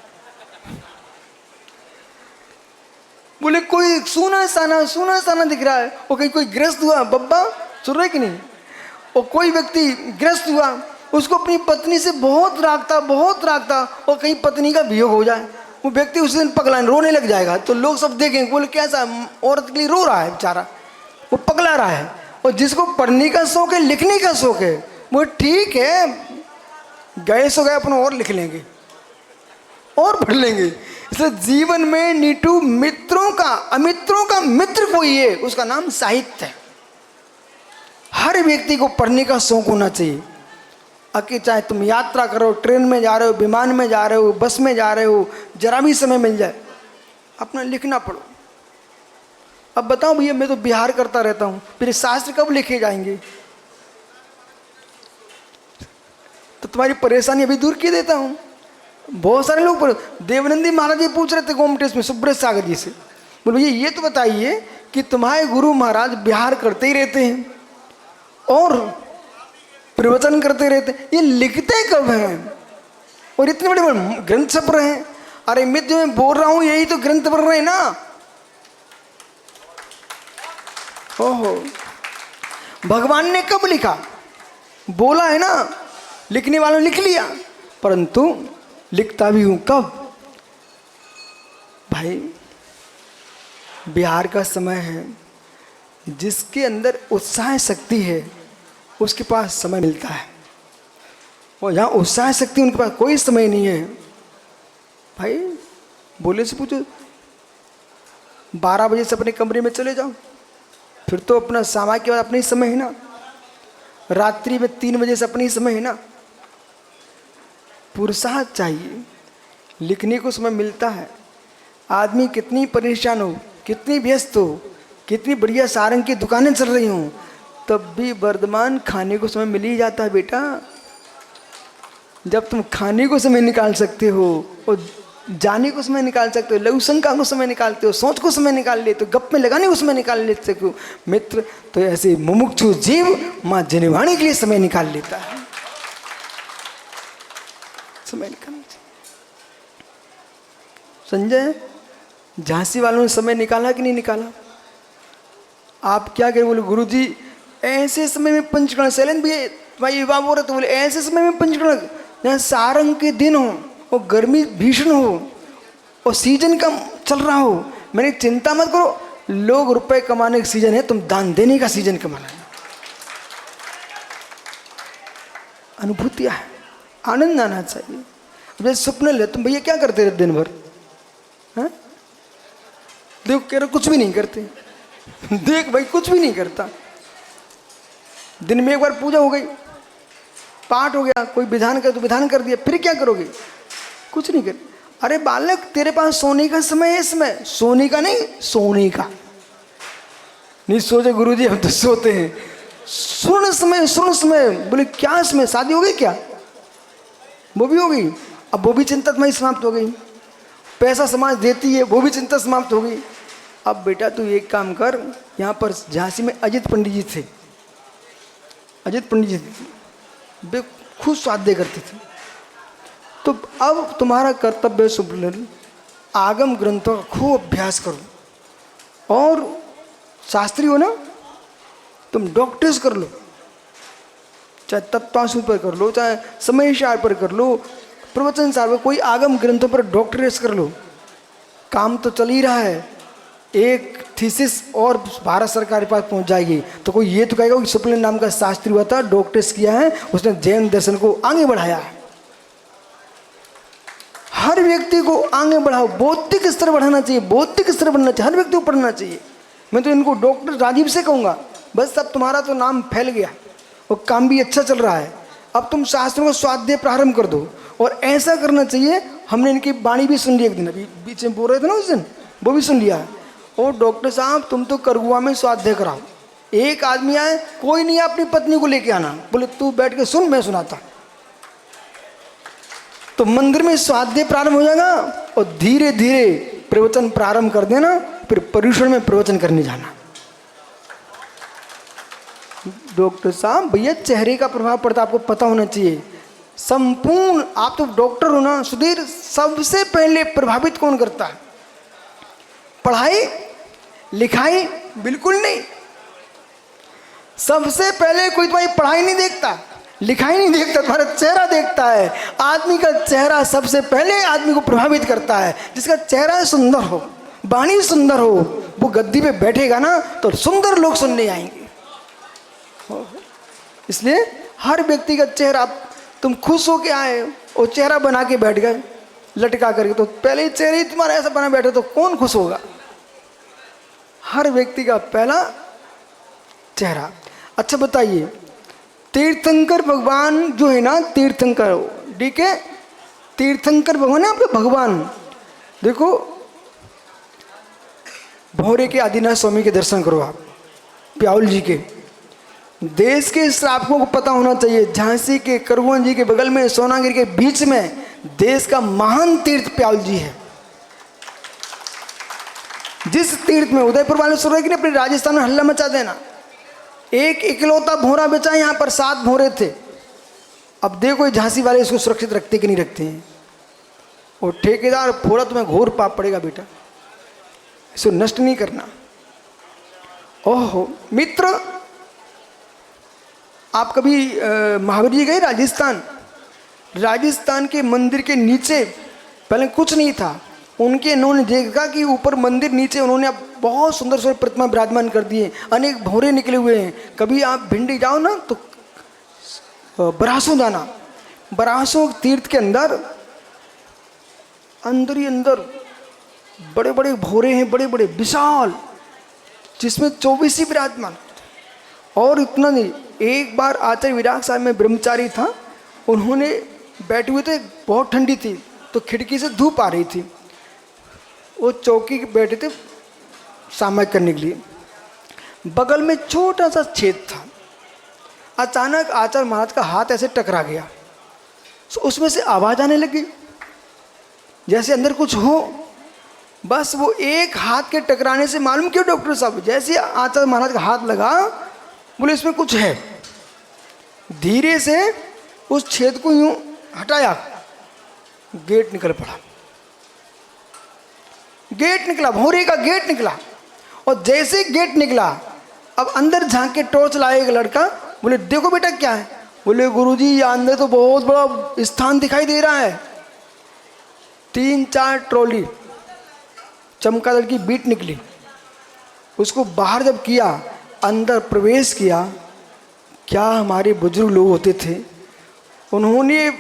Speaker 1: बोले कोई सूना साना दिख रहा है, वो कहीं कोई ग्रस्त हुआ, बब्बा सुन रहे कि नहीं? और कोई व्यक्ति ग्रस्त हुआ, उसको अपनी पत्नी से बहुत रागता, और कहीं पत्नी का वियोग हो जाए, वो व्यक्ति उसी दिन पगला रोने लग जाएगा। तो लोग सब देखेंगे, बोले कैसा औरत के लिए रो रहा है बेचारा, वो पगला रहा है। और जिसको पढ़ने का शौक है, लिखने का शौक है, वो ठीक है, गए सो गए, अपना और लिख लेंगे और पढ़ लेंगे। इसलिए जीवन में नीटू मित्रों का, अमित्रों का मित्र कोई है, उसका नाम साहित्य है। हर व्यक्ति को पढ़ने का शौक होना चाहिए। अके चाहे तुम यात्रा करो, ट्रेन में जा रहे हो, विमान में जा रहे हो, बस में जा रहे हो, जरा भी समय मिल जाए अपना लिखना पढ़ो। अब बताओ भैया, मैं तो बिहार करता रहता हूँ, फिर शास्त्र कब लिखे जाएंगे? तो तुम्हारी परेशानी अभी दूर किए देता हूँ। बहुत सारे लोग, देवनंदी महाराज जी पूछ रहे थे गोमटेश में सुब्रत सागर जी से, बोले भैया ये तो बताइए कि तुम्हारे गुरु महाराज बिहार करते ही रहते हैं और प्रवचन करते रहते हैं, ये लिखते कब हैं? और इतने बड़े बड़े ग्रंथ छप रहे हैं। अरे मैं जो मैं बोल रहा हूँ यही तो ग्रंथ बन रहे हैं ना। ओहो, भगवान ने कब लिखा? बोला है ना, लिखने वालों ने लिख लिया, परंतु लिखता भी हूं कब? भाई बिहार का समय है, जिसके अंदर उत्साह शक्ति है उसके पास समय मिलता है, और यहाँ उत्साह शक्ति उनके पास कोई समय नहीं है। भाई बोले से पूछो, 12 बजे से अपने कमरे में चले जाओ, फिर तो अपना सामा के बाद अपना ही समय है ना, रात्रि में 3 बजे से अपना ही समय है ना। पुरुषार्थ चाहिए, लिखने को समय मिलता है। आदमी कितनी परेशान हो, कितनी व्यस्त हो, कितनी बढ़िया सारंग की दुकानें चल रही हों, तब भी वर्धमान खाने को समय मिल ही जाता है बेटा। जब तुम खाने को समय निकाल सकते हो और जाने को समय निकाल सकते हो, लघु शंका को समय निकालते हो, सोच को समय निकाल लेते हो, गप में लगाने को समय निकाल लेते हो मित्र, तो ऐसे मुमुक्षु जीव माँ जनिवाणी के लिए समय निकाल लेता है। समय निकालना चाहिए। संजय, झांसी वालों ने समय निकाला कि नहीं निकाला? आप क्या करें? बोले गुरुजी ऐसे समय में पंचकर्ण, शैलेंद्र भी भाई युवा बोल रहे तो बोले ऐसे समय में पंचकर्ण, जहाँ सारंग के दिन हो और गर्मी भीषण हो और सीजन का चल रहा हो, मैंने चिंता मत करो, लोग रुपए कमाने का सीजन है, तुम दान देने का सीजन कमाना है। अनुभूतियाँ है, आनंद आना चाहिए। जैसे स्वप्न ले, तुम भैया क्या करते रहते दिन भर? हैं? देखो कह रहे कुछ भी नहीं करते। देख भाई कुछ भी नहीं करता। दिन में एक बार पूजा हो गई, पाठ हो गया, कोई विधान कर तो विधान कर दिया, फिर क्या करोगे? कुछ नहीं कर। अरे बालक, तेरे पास सोने का समय है, इसमें सोने का नहीं, सोने का नहीं। सोचे गुरुजी हम तो सोते हैं। सुन समय, सुन समय। बोले क्या समय? शादी हो गई क्या? वो भी हो गई। अब वो भी चिंता तुम्हारी समाप्त हो गई। पैसा समाज देती है, वो भी चिंता समाप्त हो गई। अब बेटा तू एक काम कर, यहाँ पर झांसी में अजित पंडित जी थे। अजित पंडित जी वे खुद स्वाध्याय करते थे। तो अब तुम्हारा कर्तव्य सुब्रल, आगम ग्रंथों का खूब अभ्यास करो। और शास्त्री हो ना, तुम डॉक्टर्स कर लो, चाहे तत्वांशु पर कर लो, चाहे समय सार पर कर लो, प्रवचन सार पर, कोई आगम ग्रंथों पर डॉक्टरेट कर लो। काम तो चल ही रहा है। एक थीसिस और भारत सरकार के पास पहुंच जाएगी तो कोई ये तो कहेगा कि सुप्रीम नाम का शास्त्री हुआ था, डॉक्टर्स किया है, उसने जैन दर्शन को आगे बढ़ाया है। हर व्यक्ति को आगे बढ़ाओ, बौद्धिक स्तर बढ़ाना चाहिए, बौद्धिक स्तर बढ़ना चाहिए, हर व्यक्ति को पढ़ना चाहिए। मैं तो इनको डॉक्टर राजीव से कहूँगा, बस अब तुम्हारा तो नाम फैल गया और काम भी अच्छा चल रहा है। अब तुम शास्त्रों को स्वाध्याय प्रारंभ कर दो। और ऐसा करना चाहिए, हमने इनकी वाणी भी सुन ली एक दिन, अभी बीच में बोल रहे थे ना उस दिन, वो भी सुन लिया। और डॉक्टर साहब तुम तो करगुआ में स्वाध्याय कराओ। एक आदमी आए, कोई नहीं अपनी पत्नी को लेके आना, बोले तू बैठ के सुन, मैं सुनाता। तो मंदिर में स्वाध्याय प्रारंभ हो जाएगा और धीरे धीरे प्रवचन प्रारंभ कर देना, फिर पर्यूषण में प्रवचन करने जाना। डॉक्टर साहब भैया चेहरे का प्रभाव पड़ता, आपको पता होना चाहिए। संपूर्ण, आप तो डॉक्टर हो ना सुधीर, सबसे पहले प्रभावित कौन करता है? पढ़ाई लिखाई? बिल्कुल नहीं। सबसे पहले कोई तुम्हारी पढ़ाई नहीं देखता, लिखाई नहीं देखता, तुम्हारा चेहरा देखता है। आदमी का चेहरा सबसे पहले आदमी को प्रभावित करता है। जिसका चेहरा सुंदर हो, वाणी सुंदर हो, वो गद्दी पे बैठेगा ना तो सुंदर लोग सुनने आएंगे। इसलिए हर व्यक्ति का चेहरा, तुम खुश होके आए और चेहरा बना के बैठ गए लटका करके, तो पहले ही चेहरे ही तुम्हारा ऐसा बना बैठे तो कौन खुश होगा? हर व्यक्ति का पहला चेहरा। अच्छा बताइए, तीर्थंकर भगवान जो है ना, तीर्थंकर, ठीक है, तीर्थंकर भगवान है आपके भगवान। देखो भौरे के आदिनाथ स्वामी के दर्शन करो आप, प्याउल जी के। देश के श्रावकों को पता होना चाहिए, झांसी के करगुआ जी के बगल में, सोनागिरी के बीच में देश का महान तीर्थ प्याउल जी है। जिस तीर्थ में उदयपुर वाले सुर ने अपने राजस्थान में हल्ला मचा देना, एक इकलौता भोरा बचा, यहाँ पर 7 भोरे थे। अब देखो झांसी वाले इसको सुरक्षित रखते कि नहीं रखते हैं। और ठेकेदार भोरा तुम्हें घोर पाप पड़ेगा बेटा, इसको नष्ट नहीं करना। ओहो मित्र, आप कभी महावीर जी गए राजस्थान? राजस्थान के मंदिर के नीचे पहले कुछ नहीं था, उनके इन्होंने देखा कि ऊपर मंदिर, नीचे उन्होंने अब बहुत सुंदर सुंदर प्रतिमा विराजमान कर दिए, अनेक भौरे निकले हुए हैं। कभी आप भिंडी जाओ ना तो बरासों जाना, बरासों तीर्थ के अंदर अंदर ही अंदर बड़े बड़े भौरे हैं, बड़े बड़े विशाल, जिसमें 24 ही विराजमान। और इतना नहीं, एक बार आचार्य विराग साहब में ब्रह्मचारी था, उन्होंने बैठे हुए थे, बहुत ठंडी थी तो खिड़की से धूप आ रही थी, वो चौकी पे बैठे थे सामयिक करने के लिए। बगल में छोटा सा छेद था। अचानक आचार्य महाराज का हाथ ऐसे टकरा गया तो उसमें से आवाज आने लगी जैसे अंदर कुछ हो। बस वो एक हाथ के टकराने से मालूम क्यों डॉक्टर साहब, जैसे आचार्य महाराज का हाथ लगा, बोले इसमें कुछ है। धीरे से उस छेद को यूं हटाया, गेट निकल पड़ा। गेट निकला, भौरे का गेट निकला। और जैसे गेट निकला, अब अंदर झांक के टॉर्च लाया एक लड़का, बोले देखो बेटा क्या है। बोले गुरुजी ये अंदर तो बहुत बड़ा स्थान दिखाई दे रहा है। 3-4 ट्रॉली चमगादड़ की बीट निकली, उसको बाहर जब किया, अंदर प्रवेश किया। क्या हमारे बुजुर्ग लोग होते थे, उन्होंने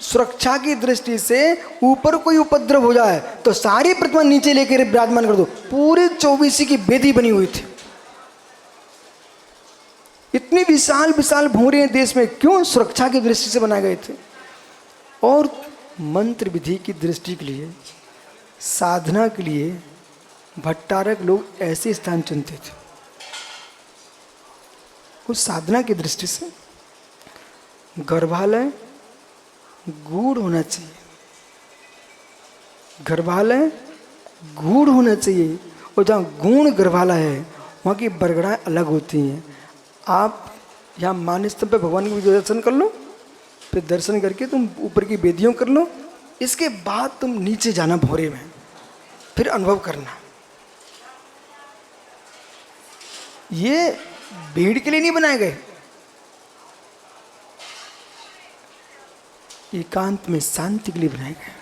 Speaker 1: सुरक्षा की दृष्टि से ऊपर कोई उपद्रव हो जाए तो सारी प्रतिमा नीचे लेकर विराजमान कर दो। पूरे 24 की बेदी बनी हुई थी। इतनी विशाल विशाल भूरे देश में क्यों? सुरक्षा की दृष्टि से बनाए गए थे। और मंत्र विधि की दृष्टि के लिए, साधना के लिए भट्टारक लोग ऐसे स्थान चुनते थे। उस साधना की दृष्टि से गर्भालय गूढ़ होना चाहिए, गर्भालय गूढ़ होना चाहिए। और जहाँ गूढ़ गर्भालय है वहाँ की बरगड़ाएँ अलग होती हैं। आप यहाँ मान स्तंभ पे भगवान के दर्शन कर लो, फिर दर्शन करके तुम ऊपर की वेदियों कर लो, इसके बाद तुम नीचे जाना भोरे में, फिर अनुभव करना। ये भीड़ के लिए नहीं बनाए गए, एकांत में शांति के लिए बनाए गए।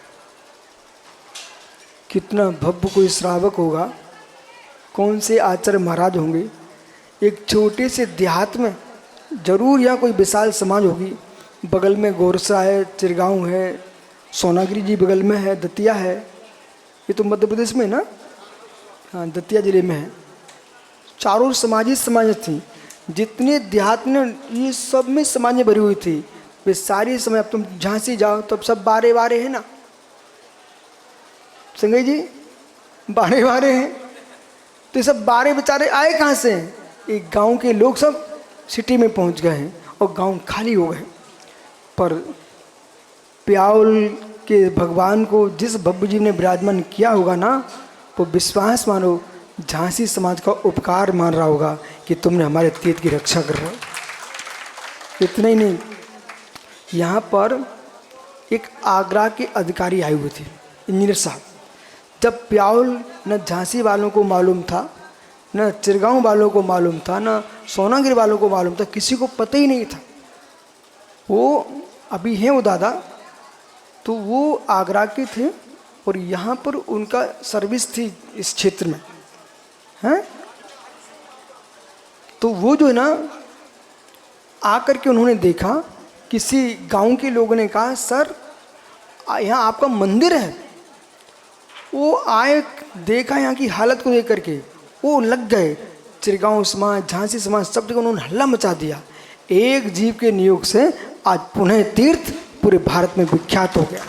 Speaker 1: कितना भव्य कोई श्रावक होगा, कौन से आचार्य महाराज होंगे। एक छोटे से देहात में जरूर यहाँ कोई विशाल समाज होगी। बगल में गोरसा है, चिरगांव है, सोनागिरी जी बगल में है, दतिया है। ये तो मध्य प्रदेश में ना, हाँ दतिया जिले में है। चारों समाजी समाज थी, जितने देहात में ये सब में समाजें भरी हुई थी। वे सारी समय, अब तुम झांसी जाओ तो अब सब बारे बारे हैं ना संजय जी, बारे बारे हैं। तो ये सब बारे बेचारे आए कहाँ से? एक गांव के लोग सब सिटी में पहुंच गए हैं और गांव खाली हो गए। पर प्याउल के भगवान को जिस भव्य जी ने विराजमान किया होगा ना, वो विश्वास मानो झांसी समाज का उपकार मान रहा होगा कि तुमने हमारे तीर्थ की रक्षा कर रहे हो। इतना ही नहीं, यहाँ पर एक आगरा के अधिकारी आए हुए थे, इंजीनियर साहब। जब प्याउल न झांसी वालों को मालूम था, न चिरगांव वालों को मालूम था, न सोनागिरी वालों को मालूम था, किसी को पता ही नहीं था। वो अभी हैं वो दादा, तो वो आगरा के थे और यहाँ पर उनका सर्विस थी इस क्षेत्र में, हैं। तो वो जो है ना, आकर के उन्होंने देखा, किसी गांव के लोगों ने कहा सर यहाँ आपका मंदिर है। वो आए, देखा यहाँ की हालत को देख करके वो लग गए। चिरगांव समाज, झांसी समाज, सब जगह उन्होंने हल्ला मचा दिया। एक जीव के नियोग से आज पुनः तीर्थ पूरे भारत में विख्यात हो गया।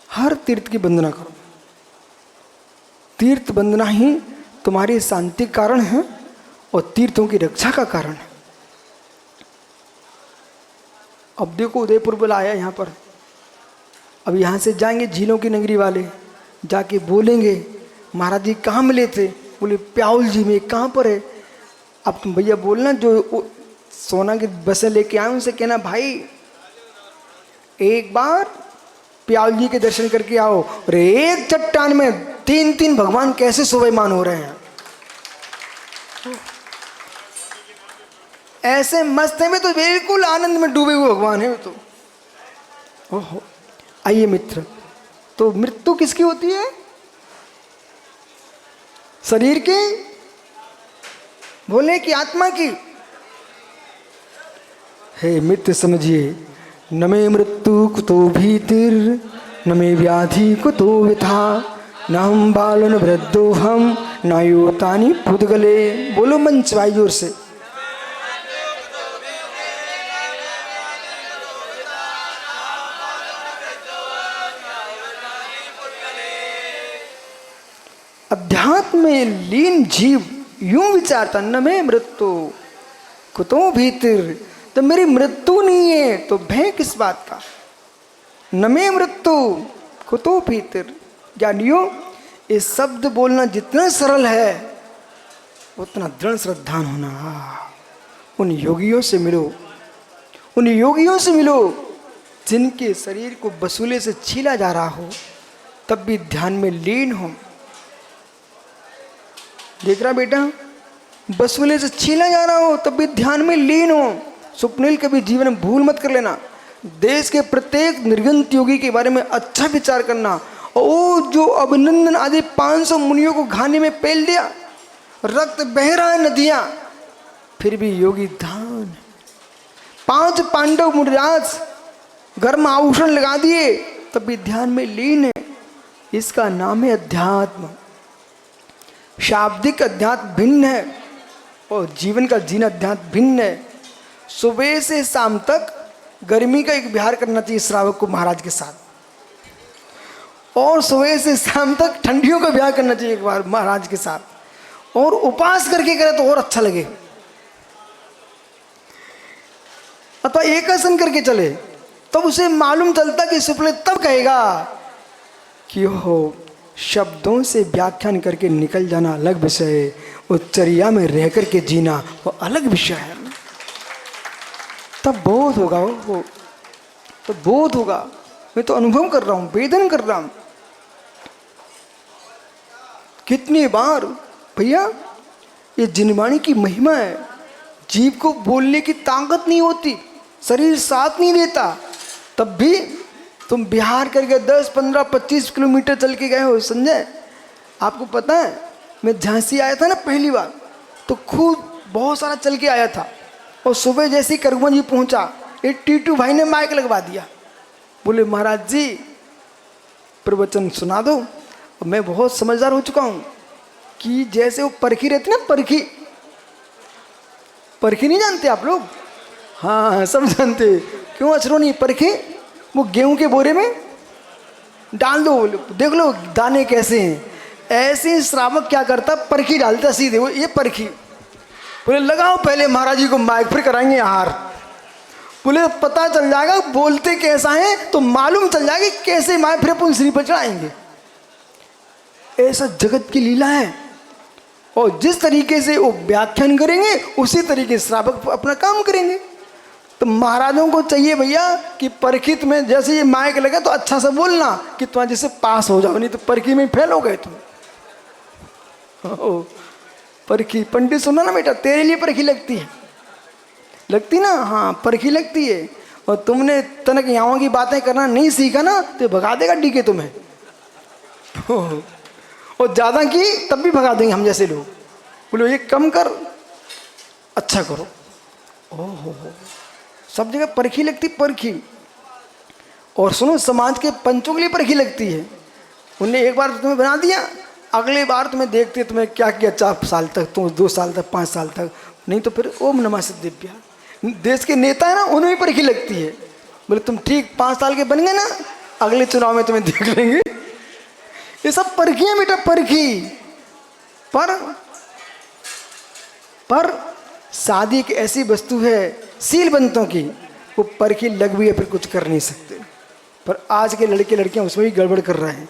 Speaker 1: हर तीर्थ की वंदना करो। तीर्थ वंदना ही तुम्हारी शांति का कारण है और तीर्थों की रक्षा का कारण है। अब देखो उदयपुर बुलाया यहाँ पर, अब यहाँ से जाएंगे झीलों की नगरी वाले, जाके बोलेंगे महाराज जी कहाँ मिले थे? बोले प्याउल जी में। कहाँ पर है? अब तुम भैया बोलना, जो सोना की बसें लेके आए उनसे कहना भाई एक बार प्याउल जी के दर्शन करके आओ। और एक चट्टान में 3-3 भगवान कैसे शोभायमान हो रहे हैं, ऐसे मस्त हैं। तो बिल्कुल आनंद में डूबे हुए भगवान है तो। ओहो, आइए मित्र, तो मृत्यु किसकी होती है? शरीर की, बोले कि आत्मा की? हे मित्र समझिए, न मे मृत्यु कुतो भीतिर, न मे व्याधि कुतो विथा, न हम बालो न वृद्धो हम, न योतानि पुद्गले। बोलो मंच भाई जोर से। अध्यात्म में लीन जीव यूं विचारता, न मे मृत्यु कुतो भीतर, तो मेरी मृत्यु नहीं है तो भय किस बात का। न मे मृत्यु कुतो भीतर। जानियो, ये शब्द बोलना जितना सरल है उतना दृढ़ श्रद्धान होना। उन योगियों से मिलो, उन योगियों से मिलो जिनके शरीर को बसूले से छीला जा रहा हो तब भी ध्यान में लीन हो। देख रहा बेटा, बसूले से छीला जा रहा हो तब भी ध्यान में लीन हो। स्वप्निल कभी जीवन में भूल मत कर लेना। देश के प्रत्येक निर्गंत योगी के बारे में अच्छा विचार करना। और जो अभिनंदन आदि 500 मुनियों को घाने में पेल दिया, रक्त बह रहा है नदियां, फिर भी योगी धान। 5 पांडव मुनिराज घर में आभूषण लगा दिए तब भी ध्यान में लीन है। इसका नाम है अध्यात्म। शाब्दिक अध्यात्म भिन्न है और जीवन का जीना अध्यात्म भिन्न है। सुबह से शाम तक गर्मी का एक विहार करना चाहिए श्रावक को महाराज के साथ, और सुबह से शाम तक ठंडियों का विहार करना चाहिए एक बार महाराज के साथ, और उपास करके करे तो और अच्छा लगे। अथवा एक आसन करके चले तब उसे मालूम चलता कि सुपले तब कहेगा कि हो शब्दों से व्याख्यान करके निकल जाना अलग विषय है, उच्चर्या में रह करके जीना वो अलग विषय है। तब बोध होगा, वो तो बोध होगा। मैं तो अनुभव कर रहा हूं, वेदन कर रहा हूं। कितनी बार भैया, ये जिनवाणी की महिमा है। जीव को बोलने की ताकत नहीं होती, शरीर साथ नहीं देता, तब भी तुम बिहार करके 10, 15, 25 किलोमीटर चल के गए हो। संजय, आपको पता है मैं झांसी आया था ना पहली बार, तो खूब बहुत सारा चल के आया था। और सुबह जैसे ही करगुआ जी पहुंचा, एक टीटू भाई ने माइक लगवा दिया, बोले महाराज जी प्रवचन सुना दो। और मैं बहुत समझदार हो चुका हूँ कि जैसे वो परखी रहती ना, परखी नहीं जानते आप लोग? हाँ सब जानते। क्यों अचरो नहीं? परखी वो गेहूं के बोरे में डाल दो, देख लो दाने कैसे हैं। ऐसे श्रावक क्या करता, परखी डालता सीधे, वो ये परखी। बोले लगाओ पहले महाराज जी को माइक, फिर कराएंगे आहार। बोले पता चल जाएगा बोलते कैसा है तो मालूम चल जाएगा कैसे माइक फिर अपन श्री पर चढ़ाएंगे। ऐसा जगत की लीला है। और जिस तरीके से वो व्याख्यान करेंगे उसी तरीके से श्रावक अपना काम करेंगे। तो महाराजों को चाहिए भैया कि परखी में जैसे ये माइक लगे तो अच्छा से बोलना कि तुम्हारे जैसे पास हो जाओ, नहीं तो परखी में फेल हो गए तुम। परखी, पंडित सुना ना बेटा, तेरे लिए परखी लगती है, लगती ना? हाँ परखी लगती है। और तुमने तनक यहाँ की बातें करना नहीं सीखा ना तो भगा देगा डीके तुम्हें। और ज़्यादा की तब भी भगा देंगे हम जैसे लोग। बोलो ये कम कर, अच्छा करो। ओहो, सब जगह परखी लगती, परखी। और सुनो, समाज के पंचों के लिए परखी लगती है। उनने एक बार तुम्हें बना दिया, अगली बार तुम्हें देखते तुम्हें क्या किया 4 साल तक, तुम 2 साल तक, 5 साल तक, नहीं तो फिर ओम नमः सिद्धिभ्या। देश के नेता है ना, उन्हें भी परखी लगती है। बोले तुम ठीक 5 साल के बन गए ना, अगले चुनाव में तुम्हें देख लेंगे। ये सब परखी है बेटा, परखी। पर शादी एक ऐसी वस्तु है सीलबंतों की, वो परखी लग भी है फिर कुछ कर नहीं सकते। पर आज के लड़के लड़कियां उसमें भी गड़बड़ कर रहे हैं,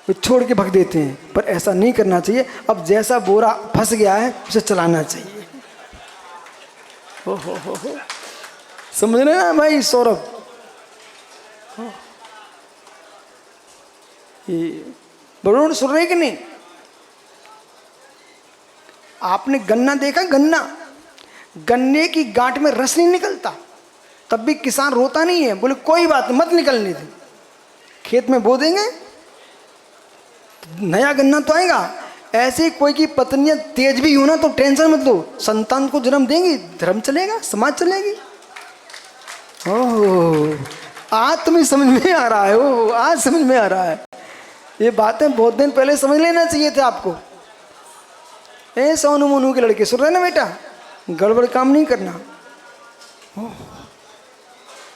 Speaker 1: वो छोड़ के भग देते हैं। पर ऐसा नहीं करना चाहिए। अब जैसा बोरा फंस गया है उसे चलाना चाहिए। हो समझ रहे ना भाई सौरभ? ये बड़ों सुन रहे कि नहीं? आपने गन्ना देखा? गन्ने की गांठ में रस नहीं निकलता, तब भी किसान रोता नहीं है। बोले कोई बात मत निकलने दे, खेत में बो देंगे नया गन्ना तो आएगा। ऐसे कोई की पत्नियां तेज भी हो ना तो टेंशन मत लो, संतान को जन्म देंगी, धर्म चलेगा, समाज चलेगी। ओह, आज तुम्हें समझ में आ रहा है? ओह, आज समझ में आ रहा है। ये बातें बहुत दिन पहले समझ लेना चाहिए थे आपको। ए सोनू मोनू के लड़के सुन रहे ना बेटा, गड़बड़ काम नहीं करना।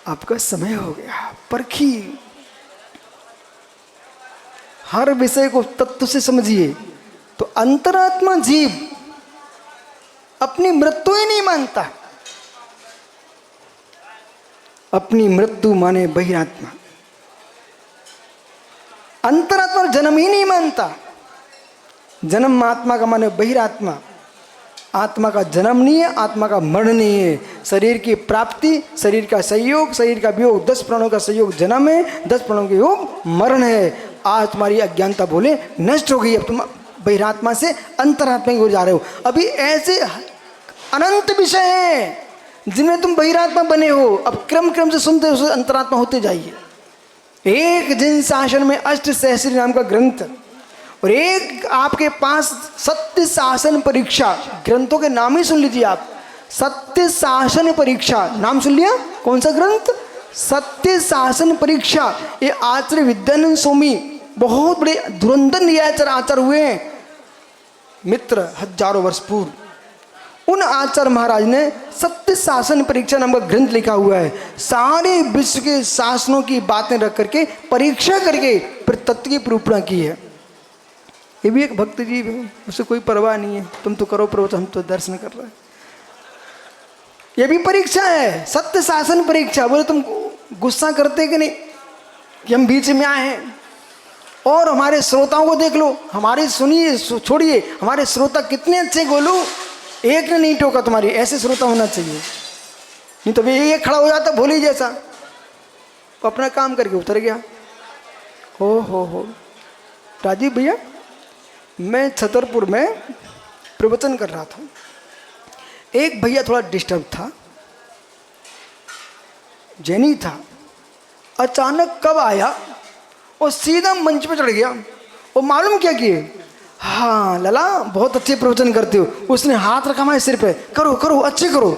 Speaker 1: आपका समय हो गया। परखी, हर विषय को तत्व से समझिए। तो अंतरात्मा जीव अपनी मृत्यु ही नहीं मानता। अपनी मृत्यु माने बहिरात्मा। अंतरात्मा जन्म ही नहीं मानता। जन्म आत्मा का माने बहिरात्मा। आत्मा का जन्म नहीं है, आत्मा का मरण नहीं है। शरीर की प्राप्ति, शरीर का संयोग, शरीर का वियोग, 10 प्राणों का संयोग जन्म है, 10 प्राणों का योग मरण है। आज तुम्हारी अज्ञानता बोले नष्ट हो गई। अब तुम बहिरात्मा से अंतरात्मा की ओर जा रहे हो। अभी ऐसे अनंत विषय हैं जिनमें तुम बहिरात्मा बने हो। अब क्रम क्रम से सुनते हुए अंतरात्मा होते जाइए। एक जिन शासन में अष्ट सहस्री नाम का ग्रंथ, और एक आपके पास सत्य शासन परीक्षा, ग्रंथों के नाम ही सुन लीजिए आप। सत्य शासन परीक्षा नाम सुन लिया? कौन सा ग्रंथ? सत्य शासन परीक्षा। ये आचार्य विद्यानंद स्वामी बहुत बड़े धुरंधर न्यायाचार्य आचार्य हुए हैं मित्र, हजारों वर्ष पूर्व। उन आचार्य महाराज ने सत्य शासन परीक्षा नाम का ग्रंथ लिखा हुआ है। सारे विश्व के शासनों की बातें रख करके परीक्षा करके फिर तत्व की निरूपणा की है। ये भी एक भक्त जीव है, उसे कोई परवाह नहीं है। तुम तो करो प्रवचन, हम तो दर्शन कर रहे हैं। ये भी परीक्षा है, सत्य शासन परीक्षा। बोले तुम गुस्सा करते कि नहीं कि हम बीच में आए हैं? और हमारे श्रोताओं को देख लो, हमारे सुनिए छोड़िए, हमारे श्रोता कितने अच्छे गोलू, एक ने नहीं टोका तुम्हारी। ऐसे श्रोता होना चाहिए, नहीं तो ये खड़ा हो जाता भोली जैसा, तो अपना काम करके उतर गया। हो राजीव भैया, मैं छतरपुर में प्रवचन कर रहा था। एक भैया थोड़ा डिस्टर्ब था, जैनी था। अचानक कब आया और सीधा मंच पे चढ़ गया। और मालूम क्या किए? हाँ लला, बहुत अच्छे प्रवचन करते हो। उसने हाथ रखा हमारे सिर पे, करो करो अच्छे करो।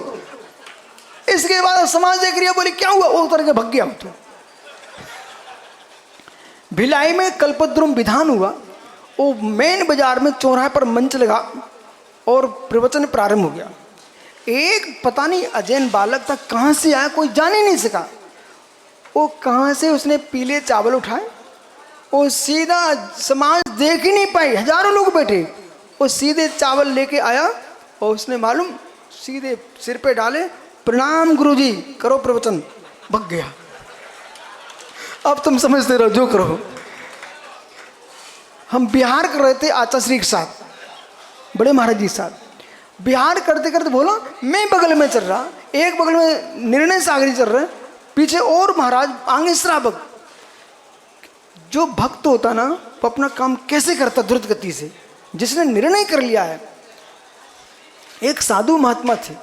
Speaker 1: इसके बाद समाज देख रही है, बोली क्या हुआ? वो उतर के भग गया। तो भिलाई में कल्पद्रुम विधान हुआ। वो मेन बाजार में चौराहे पर मंच लगा और प्रवचन प्रारंभ हो गया। एक पता नहीं अजैन बालक था, कहाँ से आया कोई जान ही नहीं सका। वो कहाँ से उसने पीले चावल उठाए, वो सीधा समाज देख ही नहीं पाई, हजारों लोग बैठे। वो सीधे चावल लेके आया और उसने मालूम सीधे सिर पे डाले, प्रणाम गुरुजी, करो प्रवचन, भग गया। अब तुम समझते रहो, जो करो। हम बिहार कर रहे थे आचार्य के साथ, बड़े महाराज जी के साथ। बिहार करते करते बोला, मैं बगल में चल रहा, एक बगल में निर्णय सागरी चल रहे, पीछे और महाराज, आगे श्रावक। जो भक्त होता ना, वो अपना काम कैसे करता द्रुत गति से, जिसने निर्णय कर लिया है। एक साधु महात्मा थे,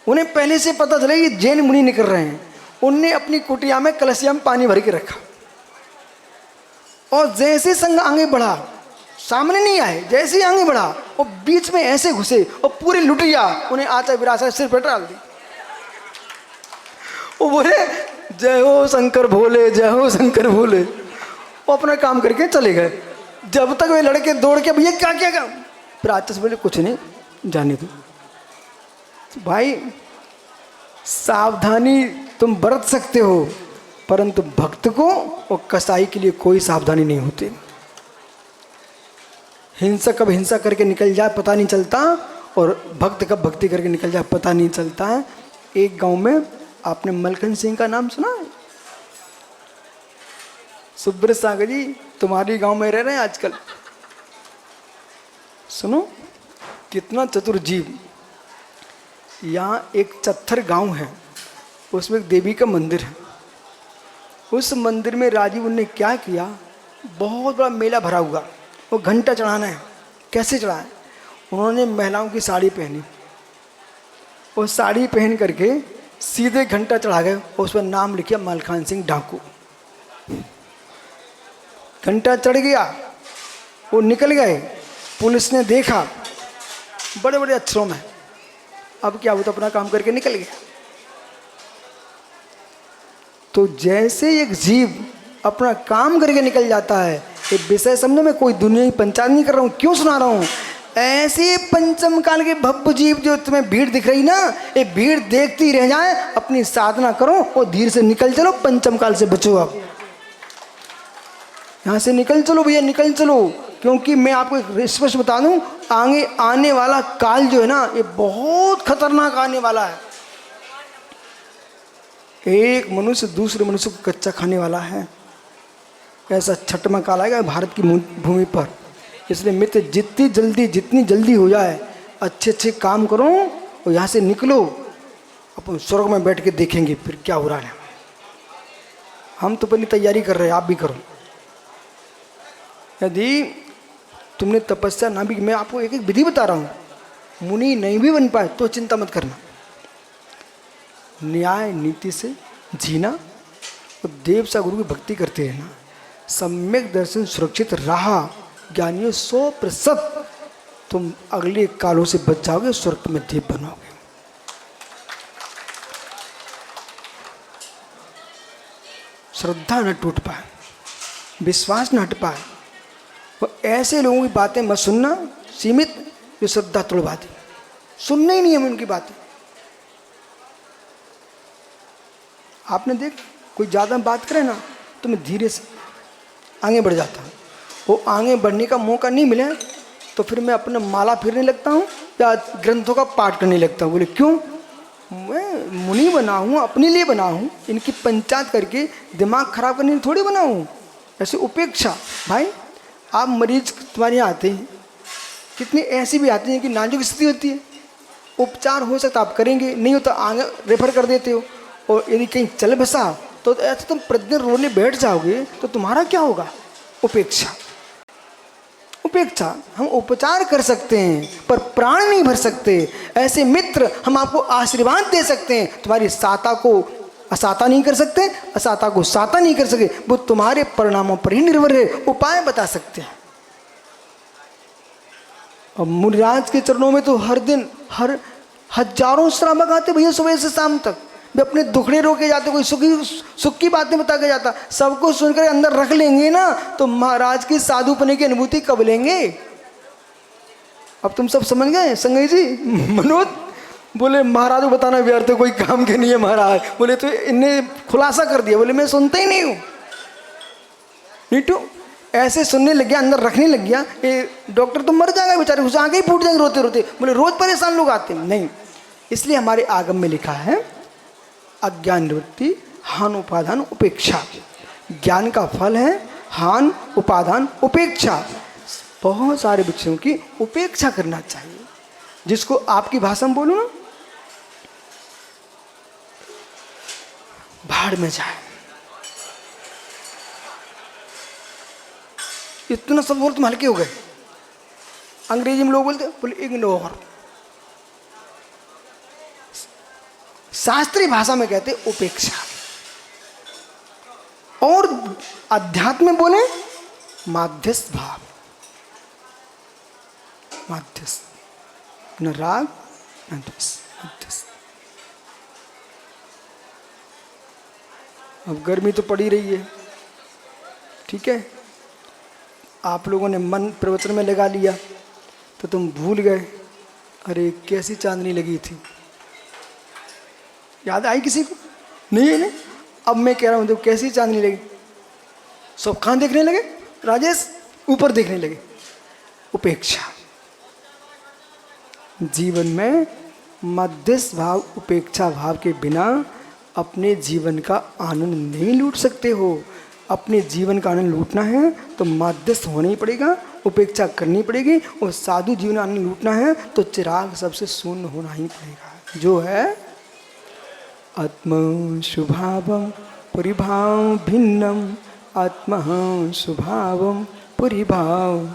Speaker 1: उन्हें पहले से पता चला कि जैन मुनि निकल रहे हैं। उनने अपनी कुटिया में कलसिया में पानी भर के रखा, और जैसे संग आगे बढ़ा, सामने नहीं आए, जैसे ही आगे बढ़ा वो बीच में ऐसे घुसे और पूरी लुटिया उन्हें आचार्य विरासत सिर पर डाल दी। वो बोले जय हो शंकर भोले, जय हो शंकर भोले। वो अपना काम करके चले गए। जब तक वे लड़के दौड़ के, भैया क्या क्या काम? फिर आचार्य से बोले कुछ नहीं, जाने दो। तो भाई सावधानी तुम बरत सकते हो, परंतु भक्त को और कसाई के लिए कोई सावधानी नहीं होती। हिंसा कब हिंसा करके निकल जाए पता नहीं चलता, और भक्त कब भक्ति करके निकल जाए पता नहीं चलता है। एक गांव में आपने मलखन सिंह का नाम सुना है? सुब्रत सागर जी तुम्हारी गांव में रह रहे हैं आजकल। सुनो कितना चतुर जीव। यहाँ एक चत्थर गांव है, उसमें एक देवी का मंदिर है। उस मंदिर में राजीव ने क्या किया, बहुत बड़ा मेला भरा हुआ, वो घंटा चढ़ाना है। कैसे चढ़ाए? उन्होंने महिलाओं की साड़ी पहनी, वो साड़ी पहन करके सीधे घंटा चढ़ा गए और उस पर नाम लिखा मलखान सिंह डाकू। घंटा चढ़ गया, वो निकल गए। पुलिस ने देखा बड़े बड़े अक्षरों में। अब क्या, वो तो अपना काम करके निकल गया। तो जैसे एक जीव अपना काम करके निकल जाता है, एक विषय समझो, मैं कोई दुनिया की पंचायत नहीं कर रहा हूँ, क्यों सुना रहा हूँ। ऐसे पंचम काल के भव्य जीव जो तुम्हें भीड़ दिख रही ना, ये भीड़ देखती रह जाए, अपनी साधना करो और धीरे से निकल चलो, पंचम काल से बचो। अब यहाँ से निकल चलो भैया, निकल चलो, क्योंकि मैं आपको एक स्पष्ट बता दूं, आगे आने वाला काल जो है ना, ये बहुत खतरनाक आने वाला है। एक मनुष्य दूसरे मनुष्य को कच्चा खाने वाला है, ऐसा छठमा काल आएगा भारत की भूमि पर। इसलिए मित्र जितनी जल्दी हो जाए अच्छे अच्छे काम करो और यहाँ से निकलो, अपन स्वर्ग में बैठ के देखेंगे फिर क्या हो रहा है। हम तो पहले तैयारी कर रहे हैं, आप भी करो। यदि तुमने तपस्या ना भी, मैं आपको एक एक विधि बता रहा हूँ, मुनि नहीं भी बन पाए तो चिंता मत करना। न्याय नीति से जीना और देव सा गुरु की भक्ति करते रहना, सम्यक दर्शन सुरक्षित रहा ज्ञानियों 100% तुम अगले कालों से बच जाओगे, स्वर्ग में देव बनोगे। श्रद्धा न टूट पाए, विश्वास न हट पाए, वो ऐसे लोगों की बातें मत सुनना सीमित जो श्रद्धा तोड़वा दे, सुनना ही नहीं है उनकी बातें। आपने देख कोई ज़्यादा बात करे ना तो मैं धीरे से आगे बढ़ जाता हूँ, वो आगे बढ़ने का मौका नहीं मिले तो फिर मैं अपना माला फिरने लगता हूँ या ग्रंथों का पाठ करने लगता हूँ। बोले क्यों? मैं मुनि बना हूँ, अपने लिए बना हूँ, इनकी पंचायत करके दिमाग खराब करने लिए थोड़ी बना हूँ। ऐसे उपेक्षा। भाई आप मरीज तुम्हारे यहाँ आते हैं, कितनी ऐसी भी आती हैं कि नाजुक स्थिति होती है, उपचार हो सकता आप करेंगे, नहीं होता आगे रेफर कर देते हो, और यदि कहीं चल बसा तो ऐसे तुम प्रतिदिन रोने बैठ जाओगे तो तुम्हारा क्या होगा? उपेक्षा। उपेक्षा। हम उपचार कर सकते हैं पर प्राण नहीं भर सकते। ऐसे मित्र हम आपको आशीर्वाद दे सकते हैं, तुम्हारी साता को असाता नहीं कर सकते, असाता को साता नहीं कर सके, वो तुम्हारे परिणामों पर ही निर्भर है, उपाय बता सकते हैं। और मुनिराज के चरणों में तो हर दिन हजारों श्रावक आते भैया, सुबह से शाम तक। वे अपने दुखड़े रोके जाते, कोई सुख की बातें बता के जाता, सबको सुनकर अंदर रख लेंगे ना तो महाराज की साधुपने की अनुभूति कब लेंगे? अब तुम सब समझ गए संगई जी? मनोज बोले महाराज को बताना व्यर्थ है, कोई काम के नहीं है महाराज। बोले तो इनने खुलासा कर दिया। बोले मैं सुनता ही नहीं हूँ। नीटू ऐसे सुनने लग गया, अंदर रखने लग गया, ये डॉक्टर तो मर जाएगा बेचारे, उसे आगे ही फूट जाएंगे रोते रोते। बोले रोज परेशान लोग आते हैं। नहीं, इसलिए हमारे आगम में लिखा है अज्ञान निवृत्ति, हान उपादान उपेक्षा। ज्ञान का फल है हान उपादान उपेक्षा। बहुत सारे विषयों की उपेक्षा करना चाहिए। जिसको आपकी भाषा में बोलूं ना, भाड़ में जाए। इतना सब बोल तुम हल्के हो गए। अंग्रेजी में लोग बोलते बोले इग्नोर। शास्त्रीय भाषा में कहते उपेक्षा। और अध्यात्म में बोले माध्यस्थ भाव, माध्यस्थ, न राग न द्वेष, माध्यस्थ। अब गर्मी तो पड़ी रही है, ठीक है, आप लोगों ने मन प्रवचन में लगा लिया तो तुम भूल गए अरे कैसी चांदनी लगी थी। याद आई किसी को? नहीं है। नहीं, अब मैं कह रहा हूँ देखो कैसी चांदनी लगी। सब कहाँ देखने लगे? राजेश ऊपर देखने लगे। उपेक्षा। जीवन में मध्यस्थ भाव उपेक्षा भाव के बिना अपने जीवन का आनंद नहीं लूट सकते हो। अपने जीवन का आनंद लूटना है तो मध्यस्थ होना ही पड़ेगा, उपेक्षा करनी पड़ेगी। और साधु जीवन आनंद लूटना है तो चिराग सबसे शून्य होना ही पड़ेगा, जो है आत्म स्वभावम परिभाव भिन्नम। आत्मा स्वभावम परिभाव।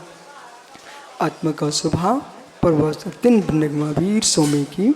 Speaker 1: आत्मा का स्वभाव परवश तीन भिन्न वीर सोमे की